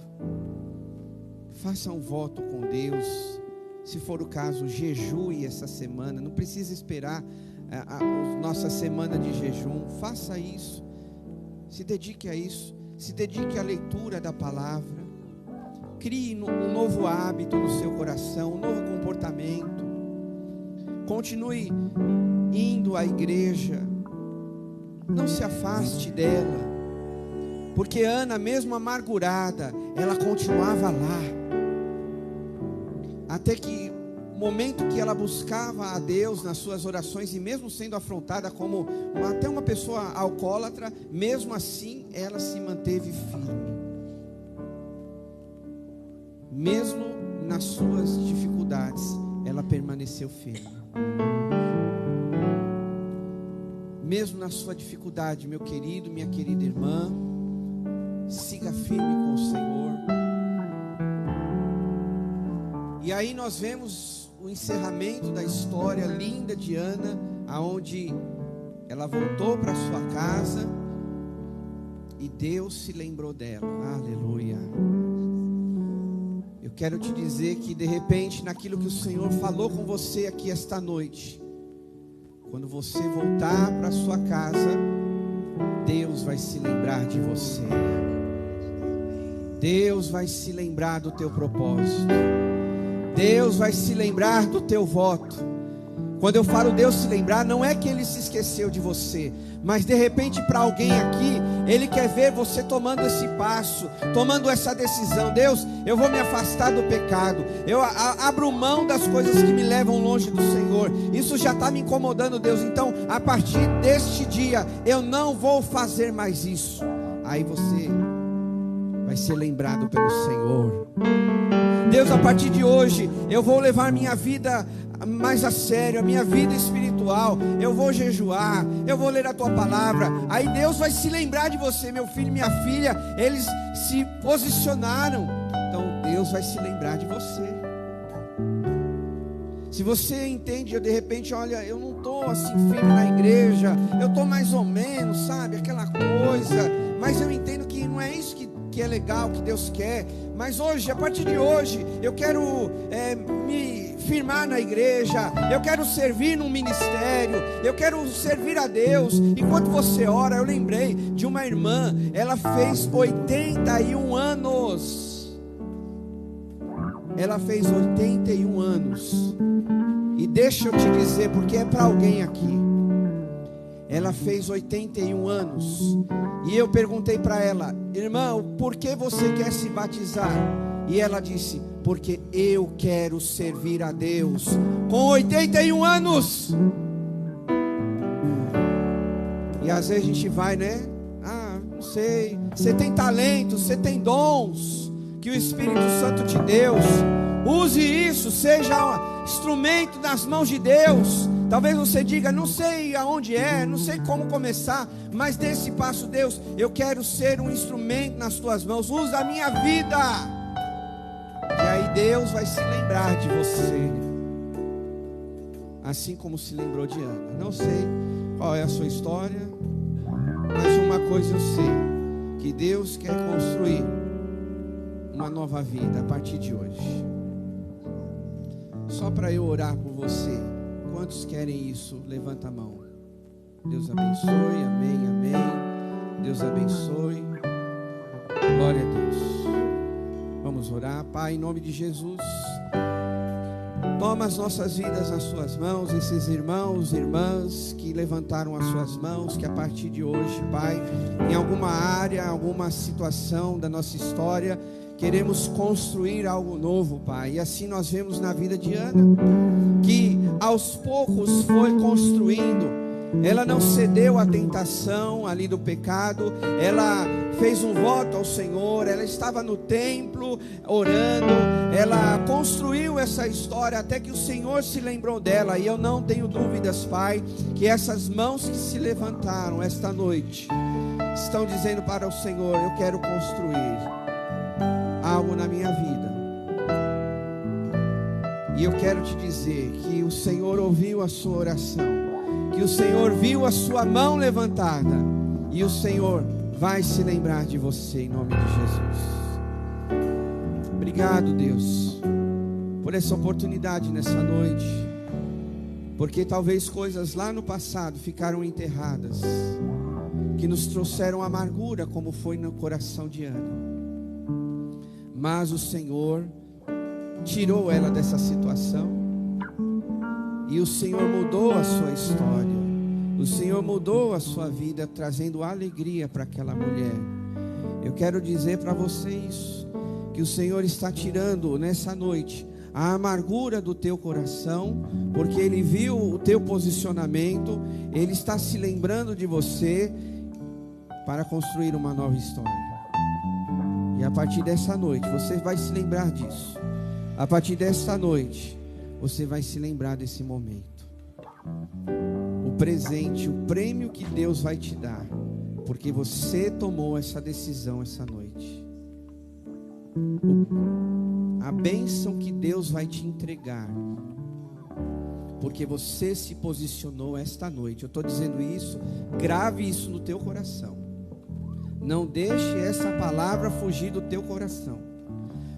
faça um voto com Deus. Se for o caso, jejue essa semana, não precisa esperar a nossa semana de jejum. Faça isso, se dedique a isso, se dedique à leitura da palavra, crie um novo hábito no seu coração, um novo comportamento, continue indo à igreja, não se afaste dela, porque Ana, mesmo amargurada, ela continuava lá, até que o momento que ela buscava a Deus nas suas orações, e mesmo sendo afrontada como até uma pessoa alcoólatra, mesmo assim ela se manteve firme. mesmo nas suas dificuldades, ela permaneceu firme. Mesmo na sua dificuldade, meu querido, minha querida irmã, siga firme com o Senhor. E aí nós vemos o encerramento da história linda de Ana, aonde ela voltou para sua casa e Deus se lembrou dela. Aleluia. Eu quero te dizer que de repente, naquilo que o Senhor falou com você aqui esta noite, quando você voltar para sua casa, Deus vai se lembrar de você. Deus vai se lembrar do teu propósito. Deus vai se lembrar do teu voto. Quando eu falo Deus se lembrar, não é que Ele se esqueceu de você, mas de repente para alguém aqui, Ele quer ver você tomando esse passo, tomando essa decisão. Deus, eu vou me afastar do pecado, eu abro mão das coisas que me levam longe do Senhor. Isso já está me incomodando, Deus, então a partir deste dia, eu não vou fazer mais isso. Aí você vai ser lembrado pelo Senhor. Deus, a partir de hoje, eu vou levar minha vida mais a sério, a minha vida espiritual. Eu vou jejuar, eu vou ler a tua palavra. Aí Deus vai se lembrar de você, meu filho e minha filha. Eles se posicionaram, então Deus vai se lembrar de você. Se você entende, de repente, olha, eu não estou assim firme na igreja, eu estou mais ou menos, sabe, aquela coisa, mas eu entendo que não é isso que é legal, que Deus quer. Mas hoje, a partir de hoje, eu quero me firmar na igreja, eu quero servir num ministério, eu quero servir a Deus. Enquanto você ora, eu lembrei de uma irmã, ela fez 81 anos. Ela fez 81 anos. E deixa eu te dizer, porque é para alguém aqui. Ela fez 81 anos. E eu perguntei para ela: irmã, por que você quer se batizar? E ela disse: porque eu quero servir a Deus. Com 81 anos. E às vezes a gente vai, né? Ah, não sei. Você tem talento, você tem dons que o Espírito Santo te deu. Use isso, seja instrumento nas mãos de Deus. Talvez você diga: não sei aonde é, não sei como começar, mas dê esse passo. Deus, eu quero ser um instrumento nas tuas mãos. Usa a minha vida. E aí Deus vai se lembrar de você, assim como se lembrou de Ana. Não sei qual é a sua história, mas uma coisa eu sei: que Deus quer construir uma nova vida a partir de hoje. Só para eu orar por você. Quantos querem isso? Levanta a mão. Deus abençoe, amém, amém. Deus abençoe. Glória a Deus. Vamos orar. Pai, em nome de Jesus, toma as nossas vidas nas suas mãos. Esses irmãos e irmãs que levantaram as suas mãos, que a partir de hoje, Pai, em alguma área, alguma situação da nossa história, queremos construir algo novo, Pai. E assim nós vemos na vida de Ana, que aos poucos foi construindo. Ela não cedeu à tentação ali do pecado. Ela fez um voto ao Senhor. Ela estava no templo orando. Ela construiu essa história até que o Senhor se lembrou dela. E eu não tenho dúvidas, Pai, que essas mãos que se levantaram esta noite estão dizendo para o Senhor: eu quero construir algo na minha vida. E eu quero te dizer que o Senhor ouviu a sua oração, que o Senhor viu a sua mão levantada, e o Senhor vai se lembrar de você em nome de Jesus. Obrigado, Deus, por essa oportunidade nessa noite, porque talvez coisas lá no passado ficaram enterradas, que nos trouxeram amargura, como foi no coração de Ana. Mas o Senhor tirou ela dessa situação, e o Senhor mudou a sua história. O Senhor mudou a sua vida, trazendo alegria para aquela mulher. Eu quero dizer para você isso, que o Senhor está tirando nessa noite a amargura do teu coração, porque Ele viu o teu posicionamento. Ele está se lembrando de você para construir uma nova história. E a partir dessa noite, você vai se lembrar disso. A partir dessa noite, você vai se lembrar desse momento. O presente, o prêmio que Deus vai te dar, porque você tomou essa decisão essa noite. A bênção que Deus vai te entregar, porque você se posicionou esta noite. Eu estou dizendo isso, grave isso no teu coração. Não deixe essa palavra fugir do teu coração.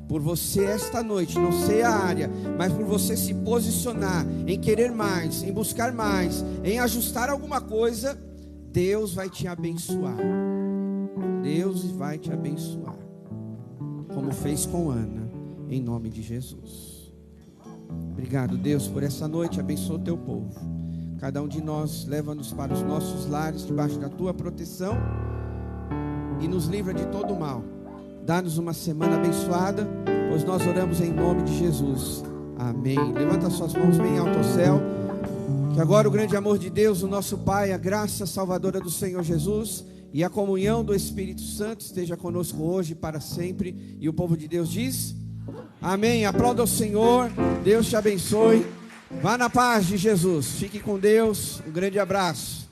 Por você esta noite, não sei a área, mas por você se posicionar em querer mais, em buscar mais, em ajustar alguma coisa, Deus vai te abençoar. Deus vai te abençoar, como fez com Ana, em nome de Jesus. Obrigado, Deus, por essa noite. Abençoa o teu povo. Cada um de nós, leva-nos para os nossos lares, debaixo da tua proteção, e nos livra de todo o mal. Dá-nos uma semana abençoada, pois nós oramos em nome de Jesus. Amém. Levanta suas mãos bem alto ao céu. Que agora o grande amor de Deus, o nosso Pai, a graça salvadora do Senhor Jesus e a comunhão do Espírito Santo esteja conosco hoje e para sempre. E o povo de Deus diz: amém. Aplauda o Senhor. Deus te abençoe. Vá na paz de Jesus. Fique com Deus. Um grande abraço.